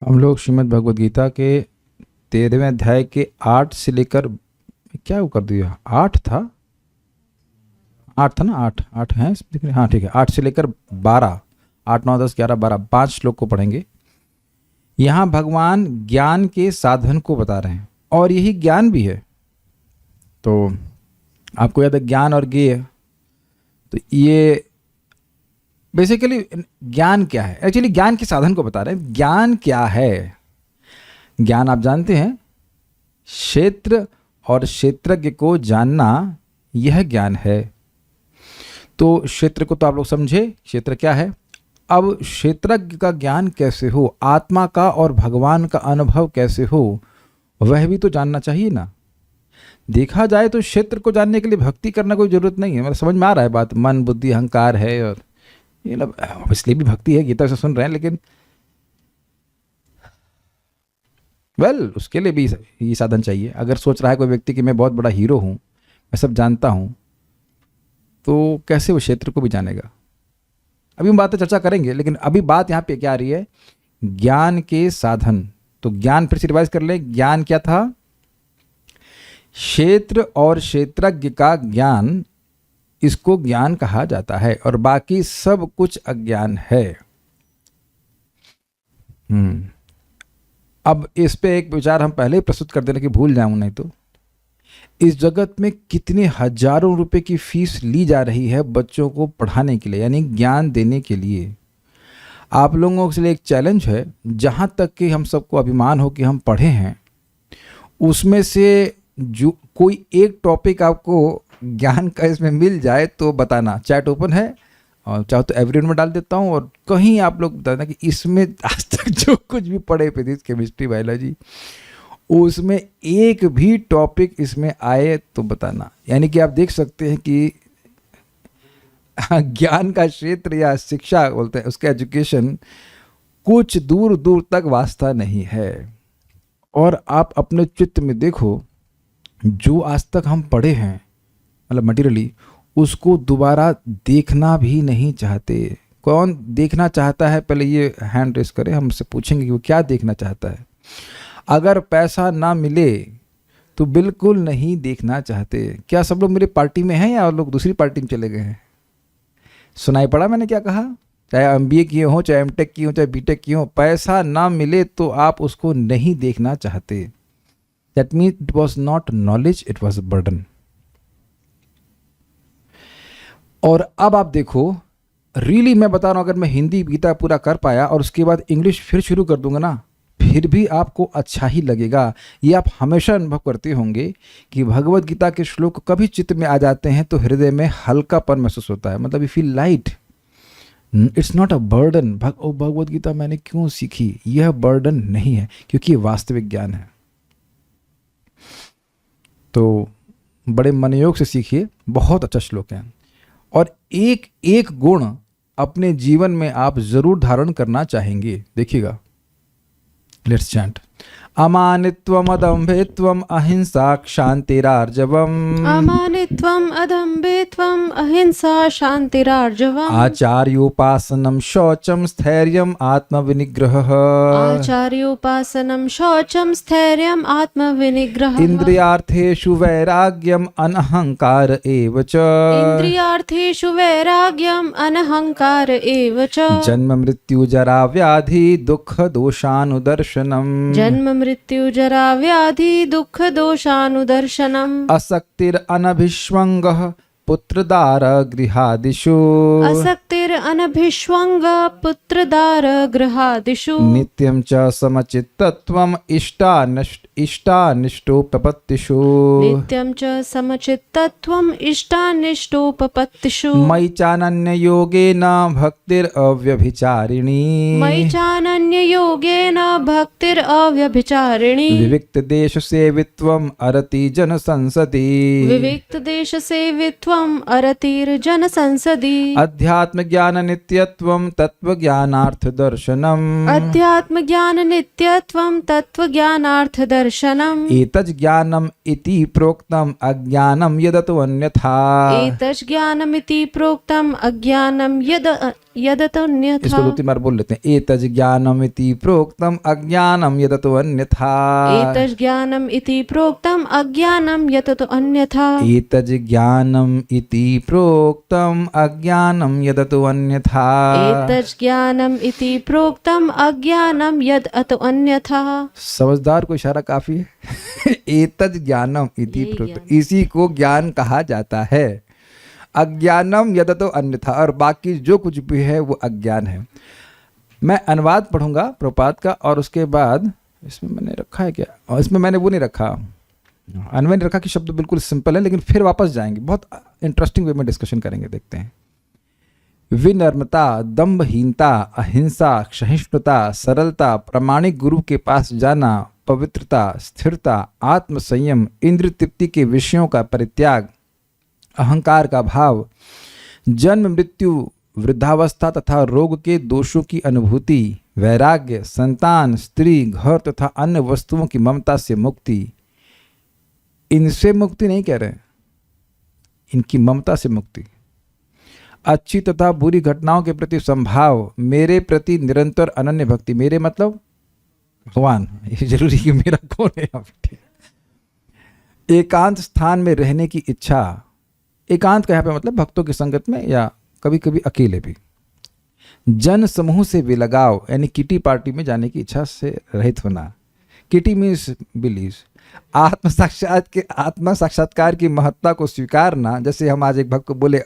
हम लोग श्रीमद् भगवद गीता के 13वें अध्याय के 8 से लेकर क्या वो कर दिया 8 था 8 था ना 8 है दिख रहे हाँ ठीक है 8 से लेकर 12 8 9 10 11 12 5 श्लोक को पढ़ेंगे। यहाँ भगवान ज्ञान के साधन को बता रहे हैं और यही ज्ञान भी है। तो आपको याद है ज्ञान और ज्ञेय, तो ये बेसिकली ज्ञान क्या है। एक्चुअली ज्ञान के साधन को बता रहे हैं। ज्ञान क्या है? ज्ञान आप जानते हैं क्षेत्र और क्षेत्रज्ञ को जानना, यह ज्ञान है। तो क्षेत्र को तो आप लोग समझे, क्षेत्र क्या है। अब क्षेत्रज्ञ का ज्ञान कैसे हो, आत्मा का और भगवान का अनुभव कैसे हो, वह भी तो जानना चाहिए ना। देखा जाए तो क्षेत्र को जानने के लिए भक्ति करना कोई जरूरत नहीं है। मतलब समझ में आ रहा है बात, मन बुद्धि अहंकार है और ये मतलब ऑब्वियसली भी भक्ति है, गीता से सुन रहे हैं, लेकिन उसके लिए भी ये साधन चाहिए। अगर सोच रहा है कोई व्यक्ति कि मैं बहुत बड़ा हीरो हूँ, मैं सब जानता हूँ, तो कैसे वो क्षेत्र को भी जानेगा। अभी हम बातें चर्चा करेंगे, लेकिन अभी बात यहाँ पे क्या आ रही है, ज्ञान के साधन। तो ज्ञान फिर से रिवाइज कर ले, ज्ञान क्या था? क्षेत्र और क्षेत्रज्ञ का ज्ञान, इसको ज्ञान कहा जाता है और बाकी सब कुछ अज्ञान है। अब इस पे एक विचार हम पहले ही प्रस्तुत कर देने की भूल जाऊं, नहीं तो इस जगत में कितने हजारों रुपए की फीस ली जा रही है बच्चों को पढ़ाने के लिए, यानी ज्ञान देने के लिए। आप लोगों के लिए एक चैलेंज है, जहां तक कि हम सबको अभिमान हो कि हम पढ़े हैं, उसमें से जो कोई एक टॉपिक आपको ज्ञान का इसमें मिल जाए तो बताना। चैट ओपन है और चाहो तो एवरीवन में डाल देता हूँ, और कहीं आप लोग बताना कि इसमें आज तक जो कुछ भी पढ़े, फिजिक्स केमिस्ट्री बायोलॉजी, उसमें एक भी टॉपिक इसमें आए तो बताना। यानी कि आप देख सकते हैं कि ज्ञान का क्षेत्र या शिक्षा बोलते हैं, उसका एजुकेशन कुछ दूर दूर तक वास्ता नहीं है। और आप अपने चित्त में देखो, जो आज तक हम पढ़े हैं मतलब मटेरियली, उसको दोबारा देखना भी नहीं चाहते। कौन देखना चाहता है? पहले ये हैंड रेस करे, हम उससे पूछेंगे कि वो क्या देखना चाहता है। अगर पैसा ना मिले तो बिल्कुल नहीं देखना चाहते। क्या सब लोग मेरे पार्टी में हैं या लोग दूसरी पार्टी में चले गए हैं? सुनाई पड़ा मैंने क्या कहा? चाहे MBA किए हो, चाहे MTech किए हो, चाहे BTech किए हो, पैसा ना मिले तो आप उसको नहीं देखना चाहते। That means it was not knowledge, it was burden. और अब आप देखो, रियली मैं बता रहा हूं, अगर मैं हिंदी गीता पूरा कर पाया और उसके बाद इंग्लिश फिर शुरू कर दूंगा ना, फिर भी आपको अच्छा ही लगेगा। ये आप हमेशा अनुभव करते होंगे कि भगवद गीता के श्लोक कभी चित्त में आ जाते हैं तो हृदय में हल्कापन महसूस होता है। मतलब you feel light, it's not a burden. Bhagavad Gita मैंने क्यों सीखी, यह बर्डन नहीं है, क्योंकि ये वास्तविक ज्ञान है। तो बड़े मनयोग से सीखिए, बहुत अच्छा श्लोक है। और एक एक गुण अपने जीवन में आप जरूर धारण करना चाहेंगे। देखिएगा, लेट्स चैंट। अमानित्वम अदम्भित्वम अहिंसा क्षान्तिरार्जवम्। अमानित्वम अदम्भित्वम अहिंसा शान्तिरार्जवम्। आचार्योपासनं शौचं स्थैर्यम् आत्मविनिग्रहः। आचार्योपासनं शौचं स्थैर्यम् आत्मविनिग्रहः। इन्द्रियार्थेषु वैराग्यम् अनहंकार एव च। इन्द्रियार्थेषु वैराग्यम् अनहंकार एव च। जन्म मृत्यु जरा व्याधि दुःख दोषानुदर्शनम्। जन्म मृत्यु जरा व्याधि दुःख दोषानुदर्शनम्। असक्तिरनभिष्वङ्गः पुत्रदार गृहादिषु। असक्तिरनभिष्वङ्ग पुत्रदार गृहादिषु। नित्यं च समचित्तत्वम् इष्टानिष्टोपपत्तिषु। नित्यं च समचित्तत्वम् इष्टानिष्टोपपत्तिषु। मयि चानन्ययोगेन भक्तिरव्यभिचारिणी। मयि चानन्ययोगेन भक्तिरव्यभिचारिणी। विविक्तदेशसेवित्वम् अरतिजनसंसदि। विविक्तदेशसेवित्वम् अरतिर्जनसंसदि। अध्यात्मज्ञाननित्यत्वं तत्त्वज्ञानार्थदर्शनम्। अध्यात्मज्ञाननित्यत्वं तत्त्वज्ञानार्थदर्शनम्। एतज्ज्ञानम् इति प्रोक्तम् अज्ञानं यदतु अन्यथा। एतज्ज्ञानमिति प्रोक्तम् अज्ञानं यद यदतोऽन्यथा। इसको 2-3 बार बोल लेते हैं। एतज् ज्ञानम इति प्रोक्तम अज्ञानम यदतो अन्यथा। एतज् ज्ञानम् इति प्रोक्तम् अज्ञानं यततो अन्यथा। एतज् ज्ञानम इति प्रोक्तम अज्ञानम यदतो अन्यथा। एतज् ज्ञानम् इति प्रोक्तम् अज्ञानं यदतो अन्यथा। समझदार को इशारा काफी है। एतज् ज्ञानम इति यही प्रोक्तम, इसी को ज्ञान कहा जाता है। अज्ञानम यदतो अन्यथा, और बाकी जो कुछ भी है वो अज्ञान है। मैं अनुवाद पढ़ूंगा प्रभुपाद का, और उसके बाद इसमें मैंने रखा है क्या, और इसमें मैंने वो नहीं रखा, अन्वय नहीं रखा कि शब्द बिल्कुल सिंपल है, लेकिन फिर वापस जाएंगे, बहुत इंटरेस्टिंग वे में डिस्कशन करेंगे। देखते हैं। विनम्रता, दम्भहीनता, अहिंसा, सहिष्णुता, सरलता, प्रामाणिक गुरु के पास जाना, पवित्रता, स्थिरता, आत्मसंयम, इंद्रिय तृप्ति के विषयों का परित्याग, अहंकार का भाव, जन्म मृत्यु वृद्धावस्था तथा रोग के दोषों की अनुभूति, वैराग्य, संतान, स्त्री, घर तथा अन्य वस्तुओं की ममता से मुक्ति। इनसे मुक्ति नहीं कह रहे, इनकी ममता से मुक्ति। अच्छी तथा बुरी घटनाओं के प्रति संभाव, मेरे प्रति निरंतर अनन्य भक्ति। मेरे मतलब भगवान, ये जरूरी कि मेरा कौन है यहाँ पे। एकांत स्थान में रहने की इच्छा, एकांत का यहाँ पे मतलब भक्तों की संगत में या कभी कभी अकेले भी। जन समूह से विलगाव, यानी किटी पार्टी में जाने की इच्छा से रहित होना। Kitty means believe. आत्म साक्षात्कार की महत्ता को स्वीकारना। जैसे हम आज एक भक्त को बोले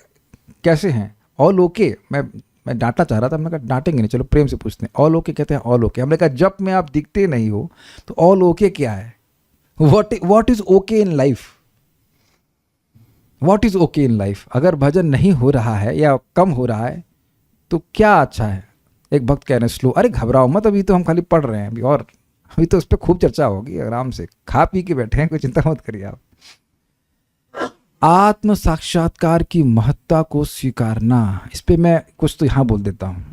कैसे हैं, ऑल ओके। मैं डांटना चाह रहा था, हमने कहा डांटेंगे नहीं, चलो प्रेम से पूछते हैं। ऑल ओके कहते हैं, ऑल ओके। हमने कहा जब में आप दिखते नहीं हो तो ऑल ओके क्या है? What is okay in life? What is okay in life? अगर भजन नहीं हो रहा है या कम हो रहा है तो क्या अच्छा है? एक भक्त कह रहे हैं स्लो, अरे घबराओ मत, अभी तो हम खाली पढ़ रहे हैं अभी, और अभी तो उस पर खूब चर्चा होगी, आराम से खा पी के बैठे हैं, कोई चिंता मत करिए आप। आत्म साक्षात्कार की महत्ता को स्वीकारना, इस पे मैं कुछ तो यहां बोल देता हूं।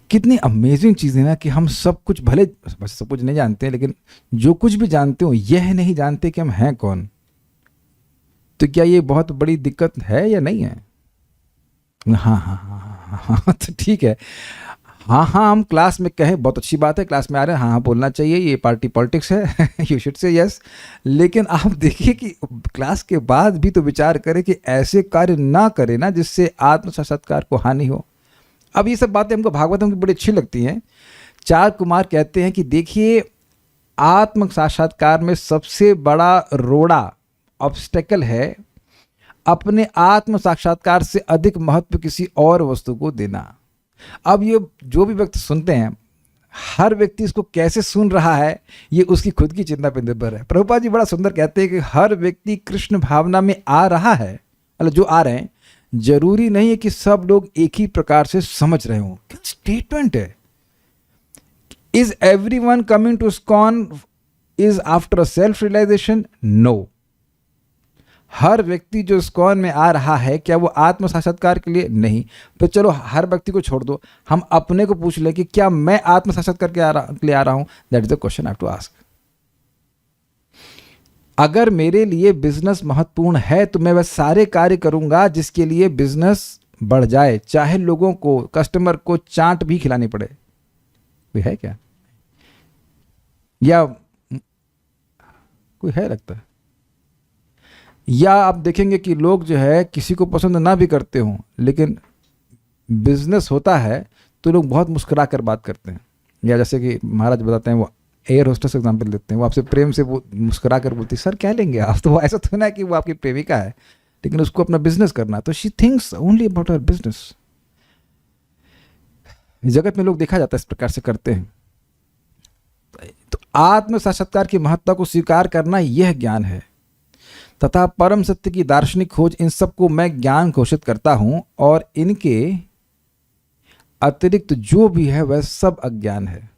कितनी अमेजिंग चीज़ है ना कि हम सब कुछ, भले बस सब कुछ नहीं जानते हैं, लेकिन जो कुछ भी जानते हो यह नहीं जानते कि हम हैं कौन। तो क्या ये बहुत बड़ी दिक्कत है या नहीं है? हाँ हाँ हाँ हाँ हाँ, तो ठीक है। हाँ हाँ, हम क्लास में कहें बहुत अच्छी बात है, क्लास में आ रहे हैं, हाँ हाँ बोलना चाहिए, ये पार्टी पॉलिटिक्स है, यू शुड से यस। लेकिन आप देखिए कि क्लास के बाद भी तो विचार करें कि ऐसे कार्य ना करें ना जिससे आत्म साक्षात्कार को हानि हो। अब ये सब बातें हमको भागवतम की बड़ी अच्छी लगती हैं। चार कुमार कहते हैं कि देखिए, आत्म साक्षात्कार में सबसे बड़ा रोड़ा, ऑब्स्टेकल है अपने आत्म साक्षात्कार से अधिक महत्व किसी और वस्तु को देना। अब ये जो भी व्यक्ति सुनते हैं, हर व्यक्ति इसको कैसे सुन रहा है ये उसकी खुद की चिंता पर निर्भर है। प्रभुपाद जी बड़ा सुंदर कहते हैं कि हर व्यक्ति कृष्ण भावना में आ रहा है, मतलब जो आ रहे हैं, जरूरी नहीं है कि सब लोग एक ही प्रकार से समझ रहे हों। क्या स्टेटमेंट है! Is everyone coming to ISKCON is after a self realization? No. हर व्यक्ति जो इस्कॉन में आ रहा है, क्या वो आत्म साक्षात्कार के लिए? नहीं। तो चलो हर व्यक्ति को छोड़ दो, हम अपने को पूछ लें कि क्या मैं आत्म साक्षात्कार के लिए आ रहा हूं? That is the question I have to ask. अगर मेरे लिए बिजनेस महत्वपूर्ण है तो मैं वह सारे कार्य करूंगा जिसके लिए बिजनेस बढ़ जाए, चाहे लोगों को, कस्टमर को चाट भी खिलानी पड़े। कोई है क्या? या कोई है लगता है? या आप देखेंगे कि लोग जो है किसी को पसंद ना भी करते हों, लेकिन बिजनेस होता है तो लोग बहुत मुस्कुरा कर बात करते हैं। या जैसे कि महाराज बताते हैं, वो एयर होस्टेस एग्जाम्पल देते हैं, वो आपसे प्रेम से वो मुस्कुरा कर बोलती है, सर क्या लेंगे आप? तो वो ऐसा तो ना है कि वो आपकी प्रेमिका है, लेकिन उसको अपना बिजनेस करना, तो she thinks only about her business. जगत में लोग देखा जाता है इस प्रकार से करते हैं। तो आत्म साक्षात्कार की महत्ता को स्वीकार करना यह ज्ञान है, तथा परम सत्य की दार्शनिक खोज, इन सबको मैं ज्ञान घोषित करता हूं, और इनके अतिरिक्त जो भी है वह सब अज्ञान है।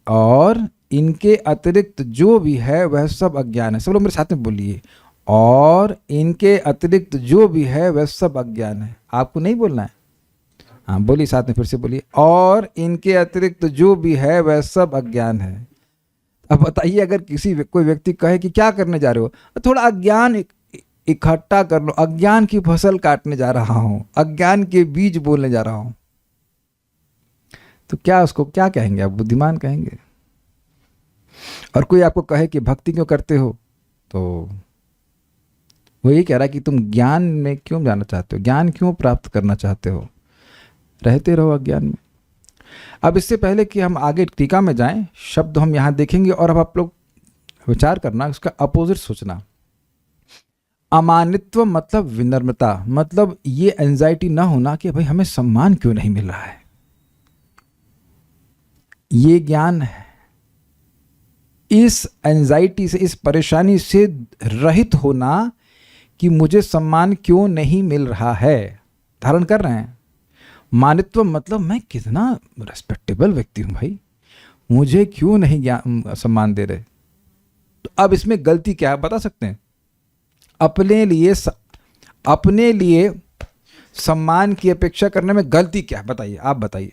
और इनके अतिरिक्त जो भी है वह सब अज्ञान है। सब लोग मेरे साथ में बोलिए, और इनके अतिरिक्त जो भी है वह सब अज्ञान है। आपको नहीं बोलना है, हाँ बोलिए साथ में, फिर से बोलिए, और इनके अतिरिक्त जो भी है वह सब अज्ञान है। अब बताइए, अगर कोई व्यक्ति कहे कि क्या करने जा रहे हो, थोड़ा अज्ञान इकट्ठा कर लो, अज्ञान की फसल काटने जा रहा हूं, अज्ञान के बीज बोलने जा रहा हूं, तो क्या उसको क्या कहेंगे आप? बुद्धिमान कहेंगे। और कोई आपको कहे कि भक्ति क्यों करते हो, तो वो यही कह रहा है कि तुम ज्ञान में क्यों जाना चाहते हो, ज्ञान क्यों प्राप्त करना चाहते हो, रहते रहो अज्ञान में। अब इससे पहले कि हम आगे टीका में जाएं, शब्द हम यहाँ देखेंगे और अब आप लोग विचार करना, उसका अपोजिट सोचना। अमानित्व मतलब विनम्रता, मतलब ये एंजाइटी ना होना कि भाई हमें सम्मान क्यों नहीं मिल रहा है, ये ज्ञान है। इस एंजाइटी से, इस परेशानी से रहित होना कि मुझे सम्मान क्यों नहीं मिल रहा है, धारण कर रहे हैं। मानित्व मतलब मैं कितना रेस्पेक्टेबल व्यक्ति हूं भाई, मुझे क्यों नहीं सम्मान दे रहे। तो अब इसमें गलती क्या है बता सकते हैं? अपने लिए सम्मान की अपेक्षा करने में गलती क्या है, बताइए, आप बताइए।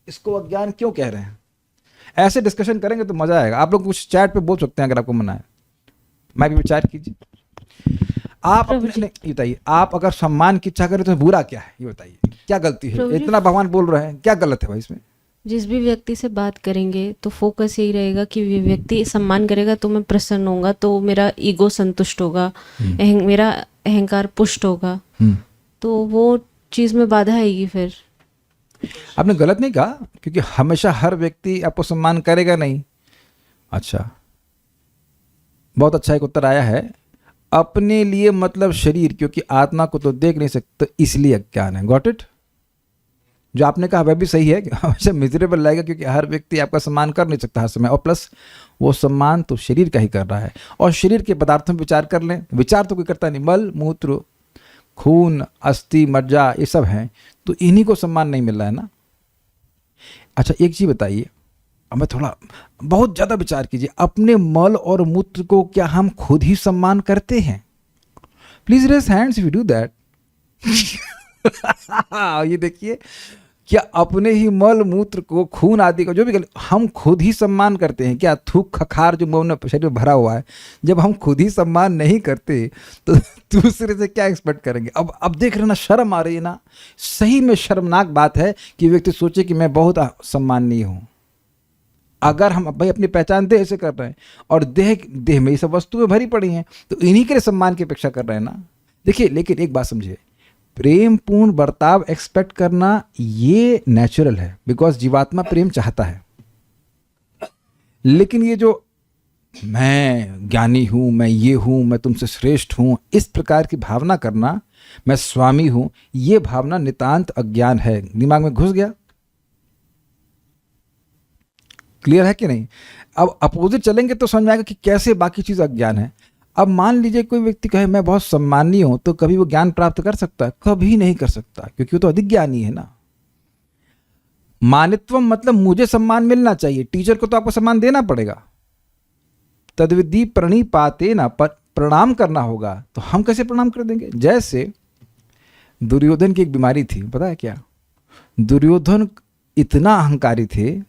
इसको अज्ञान क्यों कह रहे हैं? ऐसे डिस्कशन करेंगे तो मजा आएगा। आप लोग कुछ चैट पे बोल सकते हैं अगर आपको मना है, मैं भी विचार कीजिए। आप अपने ये बताइए, आप अगर सम्मान की इच्छा करें तो बुरा क्या है, ये बताइए, क्या गलती है? इतना भगवान बोल रहे हैं, क्या गलत है भाई इसमें? जिस भी व्यक्ति से बात करेंगे तो फोकस यही रहेगा कि ये व्यक्ति सम्मान करेगा तो मैं प्रसन्न होऊंगा, तो मेरा ईगो संतुष्ट होगा, मेरा अहंकार पुष्ट होगा, तो वो चीज में बाधा आएगी। फिर आपने गलत नहीं कहा, क्योंकि हमेशा हर व्यक्ति आपको सम्मान करेगा नहीं। अच्छा, बहुत अच्छा एक उत्तर आया है। अपने लिए मतलब शरीर, क्योंकि आत्मा को तो देख नहीं सकते, इसलिए अज्ञान है। Got it? जो आपने कहा वह भी सही है कि हमेशा मिजरेबल रहेगा, क्योंकि हर व्यक्ति आपका सम्मान कर नहीं सकता हर समय, और प्लस वो सम्मान तो शरीर का ही कर रहा है। और शरीर के पदार्थों में विचार कर लें, विचार तो कोई करता नहीं, मल मूत्र खून अस्थि मज्जा ये सब हैं, तो इन्हीं को सम्मान नहीं मिल रहा है ना। अच्छा एक चीज बताइए, हमें थोड़ा बहुत ज़्यादा विचार कीजिए, अपने मल और मूत्र को क्या हम खुद ही सम्मान करते हैं? Please raise hands if you do that. ये देखिए, क्या अपने ही मल मूत्र को, खून आदि को, जो भी हम खुद ही सम्मान करते हैं क्या? थूक खखार जो मुंह में शरीर में भरा हुआ है, जब हम खुद ही सम्मान नहीं करते तो दूसरे से क्या एक्सपेक्ट करेंगे? अब देख रहे ना, शर्म आ रही है ना। सही में शर्मनाक बात है कि व्यक्ति सोचे कि मैं बहुत सम्माननीय हूं। अगर हम भाई अपनी पहचान देह से कर रहे हैं और देह में ये सब वस्तुएं भरी पड़ी हैं, तो इन्हीं के लिए सम्मान की अपेक्षा कर रहे हैं ना। देखिए, लेकिन एक बात समझिए, प्रेम पूर्ण बर्ताव एक्सपेक्ट करना ये नेचुरल है, बिकॉज जीवात्मा प्रेम चाहता है। लेकिन ये जो मैं ज्ञानी हूं, मैं ये हूं, मैं तुमसे श्रेष्ठ हूं, इस प्रकार की भावना करना, मैं स्वामी हूं, ये भावना नितांत अज्ञान है। दिमाग में घुस गया? क्लियर है कि नहीं? अब अपोजिट चलेंगे तो समझ में आएगा कि कैसे बाकी चीज अज्ञान है। अब मान लीजिए कोई व्यक्ति कहे मैं बहुत सम्मानीय हूं, तो कभी वो ज्ञान प्राप्त कर सकता है? कभी नहीं कर सकता, क्योंकि वो तो अधिक ज्ञानी है ना। मानित्व मतलब मुझे सम्मान मिलना चाहिए, टीचर को तो आपको सम्मान देना पड़ेगा। तद्विधि प्रणिपाते ना, प्रणाम करना होगा, तो हम कैसे प्रणाम कर देंगे? जैसे दुर्योधन की एक बीमारी थी, पता है क्या? दुर्योधन इतना अहंकारी थे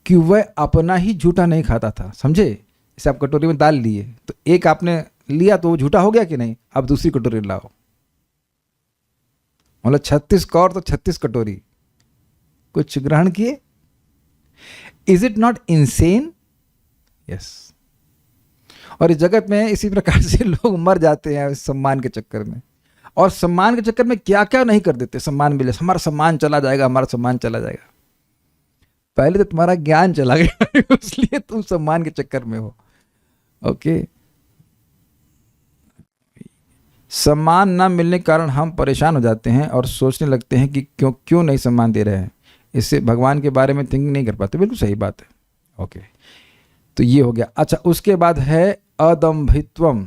कि वह अपना ही झूठा नहीं खाता था, समझे? जैसे आप कटोरी में दाल लिए, तो एक आपने लिया तो वो झूठा हो गया कि नहीं? अब दूसरी कटोरी लाओ, मतलब 36 कौर तो 36 कटोरी कुछ ग्रहण किए। Is it not insane? Yes. और इस जगत में इसी प्रकार से लोग मर जाते हैं सम्मान के चक्कर में, और सम्मान के चक्कर में क्या क्या नहीं कर देते। सम्मान मिले, हमारा सम्मान चला जाएगा, हमारा सम्मान चला जाएगा। पहले तो तुम्हारा ज्ञान चला गया इसलिए तुम सम्मान के चक्कर में हो। ओके, सम्मान ना मिलने के कारण हम परेशान हो जाते हैं और सोचने लगते हैं कि क्यों नहीं सम्मान दे रहे हैं। इससे भगवान के बारे में थिंकिंग नहीं कर पाते। बिल्कुल सही बात है। ओके, तो ये हो गया। अच्छा, उसके बाद है अदम्भित्वम।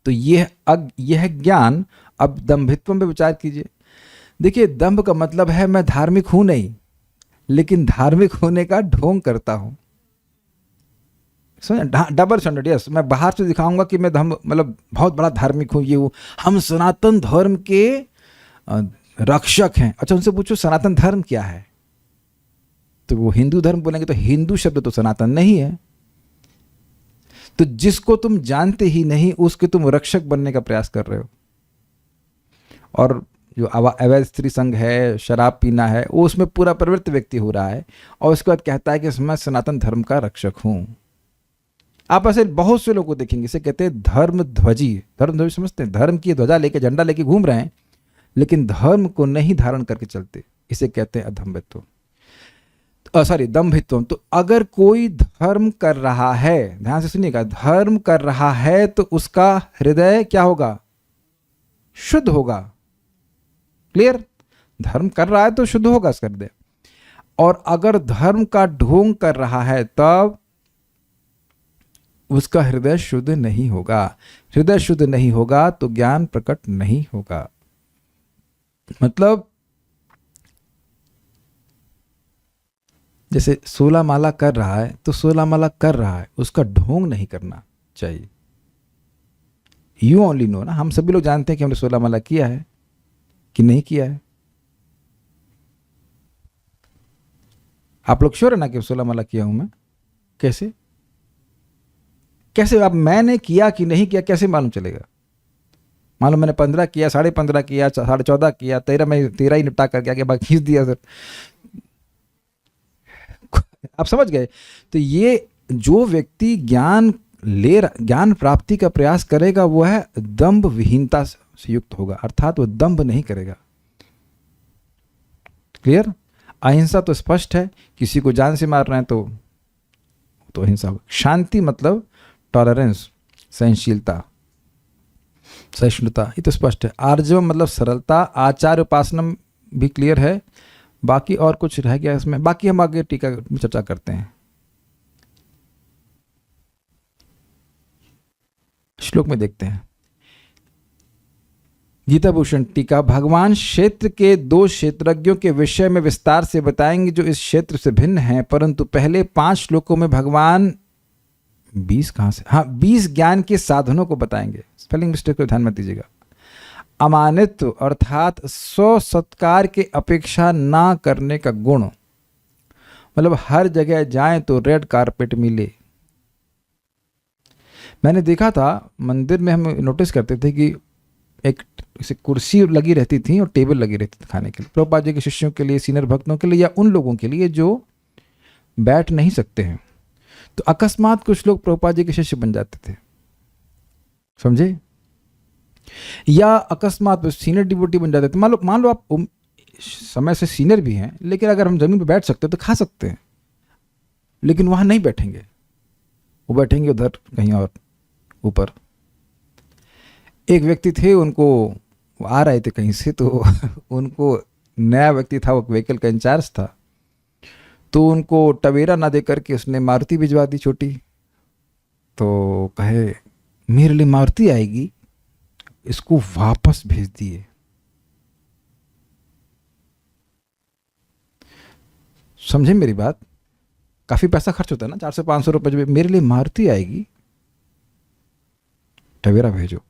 तो यह ज्ञान। अब दम्भित्वम पे विचार कीजिए। देखिए, दम्भ का मतलब है मैं धार्मिक हूं नहीं, लेकिन धार्मिक होने का ढोंग करता हूं। समझ? Double standard. यस, मैं बाहर से दिखाऊंगा कि मैं मतलब बहुत बड़ा धार्मिक हूं, ये हूं। हम सनातन धर्म के रक्षक हैं। अच्छा, उनसे पूछो सनातन धर्म क्या है, तो वो हिंदू धर्म बोलेंगे, तो हिंदू शब्द तो सनातन नहीं है। तो जिसको तुम जानते ही नहीं उसके तुम रक्षक बनने का प्रयास कर रहे हो। और जो अवैध स्त्री संग है, शराब पीना है, वो उसमें पूरा प्रवृत्त व्यक्ति हो रहा है और उसके बाद कहता है कि मैं सनातन धर्म का रक्षक हूं। आप ऐसे बहुत से लोगों को देखेंगे, इसे कहते हैं धर्म ध्वजी। धर्म ध्वजी समझते हैं? धर्म की ध्वजा लेके, झंडा लेके घूम रहे हैं लेकिन धर्म को नहीं धारण करके चलते। इसे कहते हैं अधम्भित्व, दंभित्व। तो अगर कोई धर्म कर रहा है, ध्यान से सुनिएगा, धर्म कर रहा है तो उसका हृदय क्या होगा? शुद्ध होगा। क्लियर? धर्म कर रहा है तो शुद्ध होगा उसका हृदय। और अगर धर्म का ढोंग कर रहा है तब उसका हृदय शुद्ध नहीं होगा। हृदय शुद्ध नहीं होगा तो ज्ञान प्रकट नहीं होगा। मतलब जैसे 16 माला कर रहा है तो 16 माला कर रहा है, उसका ढोंग नहीं करना चाहिए। यू ओनली नो ना, हम सभी लोग जानते हैं कि हमने 16 माला किया है कि नहीं किया है। आप लोग श्योर है ना कि 16 माला किया हूं मैं? कैसे कैसे आप, मैंने किया कि नहीं किया कैसे मालूम चलेगा? मालूम मैंने 15 किया, 15.5 किया, 14.5 किया, 13 में 13 ही निपटा करके आगे बाकी खींच दिया सर। आप समझ गए? तो ये जो व्यक्ति ज्ञान प्राप्ति का प्रयास करेगा वो है दंभ विहीनता से युक्त होगा, अर्थात वो दंभ नहीं करेगा। क्लियर? अहिंसा तो स्पष्ट है, किसी को जान से मार रहे हैं तो अहिंसा होगा। शांति मतलब टॉलरेंस, सहनशीलता, सहिष्णुता, ये तो स्पष्ट है। आर्जवम मतलब सरलता, आचार उपासनम भी क्लियर है। बाकी और कुछ रह गया इसमें, बाकी हम आगे टीका में चर्चा करते हैं। श्लोक में देखते हैं गीता भूषण टीका। भगवान क्षेत्र के 2 क्षेत्रज्ञों के विषय में विस्तार से बताएंगे जो इस क्षेत्र से भिन्न हैं, परंतु पहले 5 श्लोकों में भगवान 20 कहां से, 20 ज्ञान के साधनों को बताएंगे। स्पेलिंग मिस्टेक को ध्यान में दीजिएगा। अमानित्व अर्थात स्व सत्कार के अपेक्षा ना करने का गुण, मतलब हर जगह जाएं तो रेड कारपेट मिले। मैंने देखा था मंदिर में, हम नोटिस करते थे कि एक कुर्सी लगी रहती थी और टेबल लगी रहती थी खाने के लिए, प्रभुपाद जी के शिष्यों के लिए, सीनियर भक्तों के लिए, या उन लोगों के लिए जो बैठ नहीं सकते हैं। तो अकस्मात कुछ लोग प्रभुपाद जी के शिष्य बन जाते थे, समझे? या अकस्मात सीनियर डिवोटी बन जाते थे। मान लो आप समय से सीनियर भी हैं, लेकिन अगर हम जमीन पर बैठ सकते हैं तो खा सकते हैं, लेकिन वहां नहीं बैठेंगे, वो बैठेंगे उधर कहीं और ऊपर। एक व्यक्ति थे, उनको आ रहे थे कहीं से, तो उनको नया व्यक्ति था, वो व्हीकल का इंचार्ज था, तो उनको टवेरा ना दे करके उसने मारुति भिजवा दी छोटी। तो कहे मेरे लिए मारुति आएगी, इसको वापस भेज दिए। समझे मेरी बात? काफी पैसा खर्च होता है ना, 400-500 रुपए। जब मेरे लिए मारुति आएगी, टवेरा भेजो।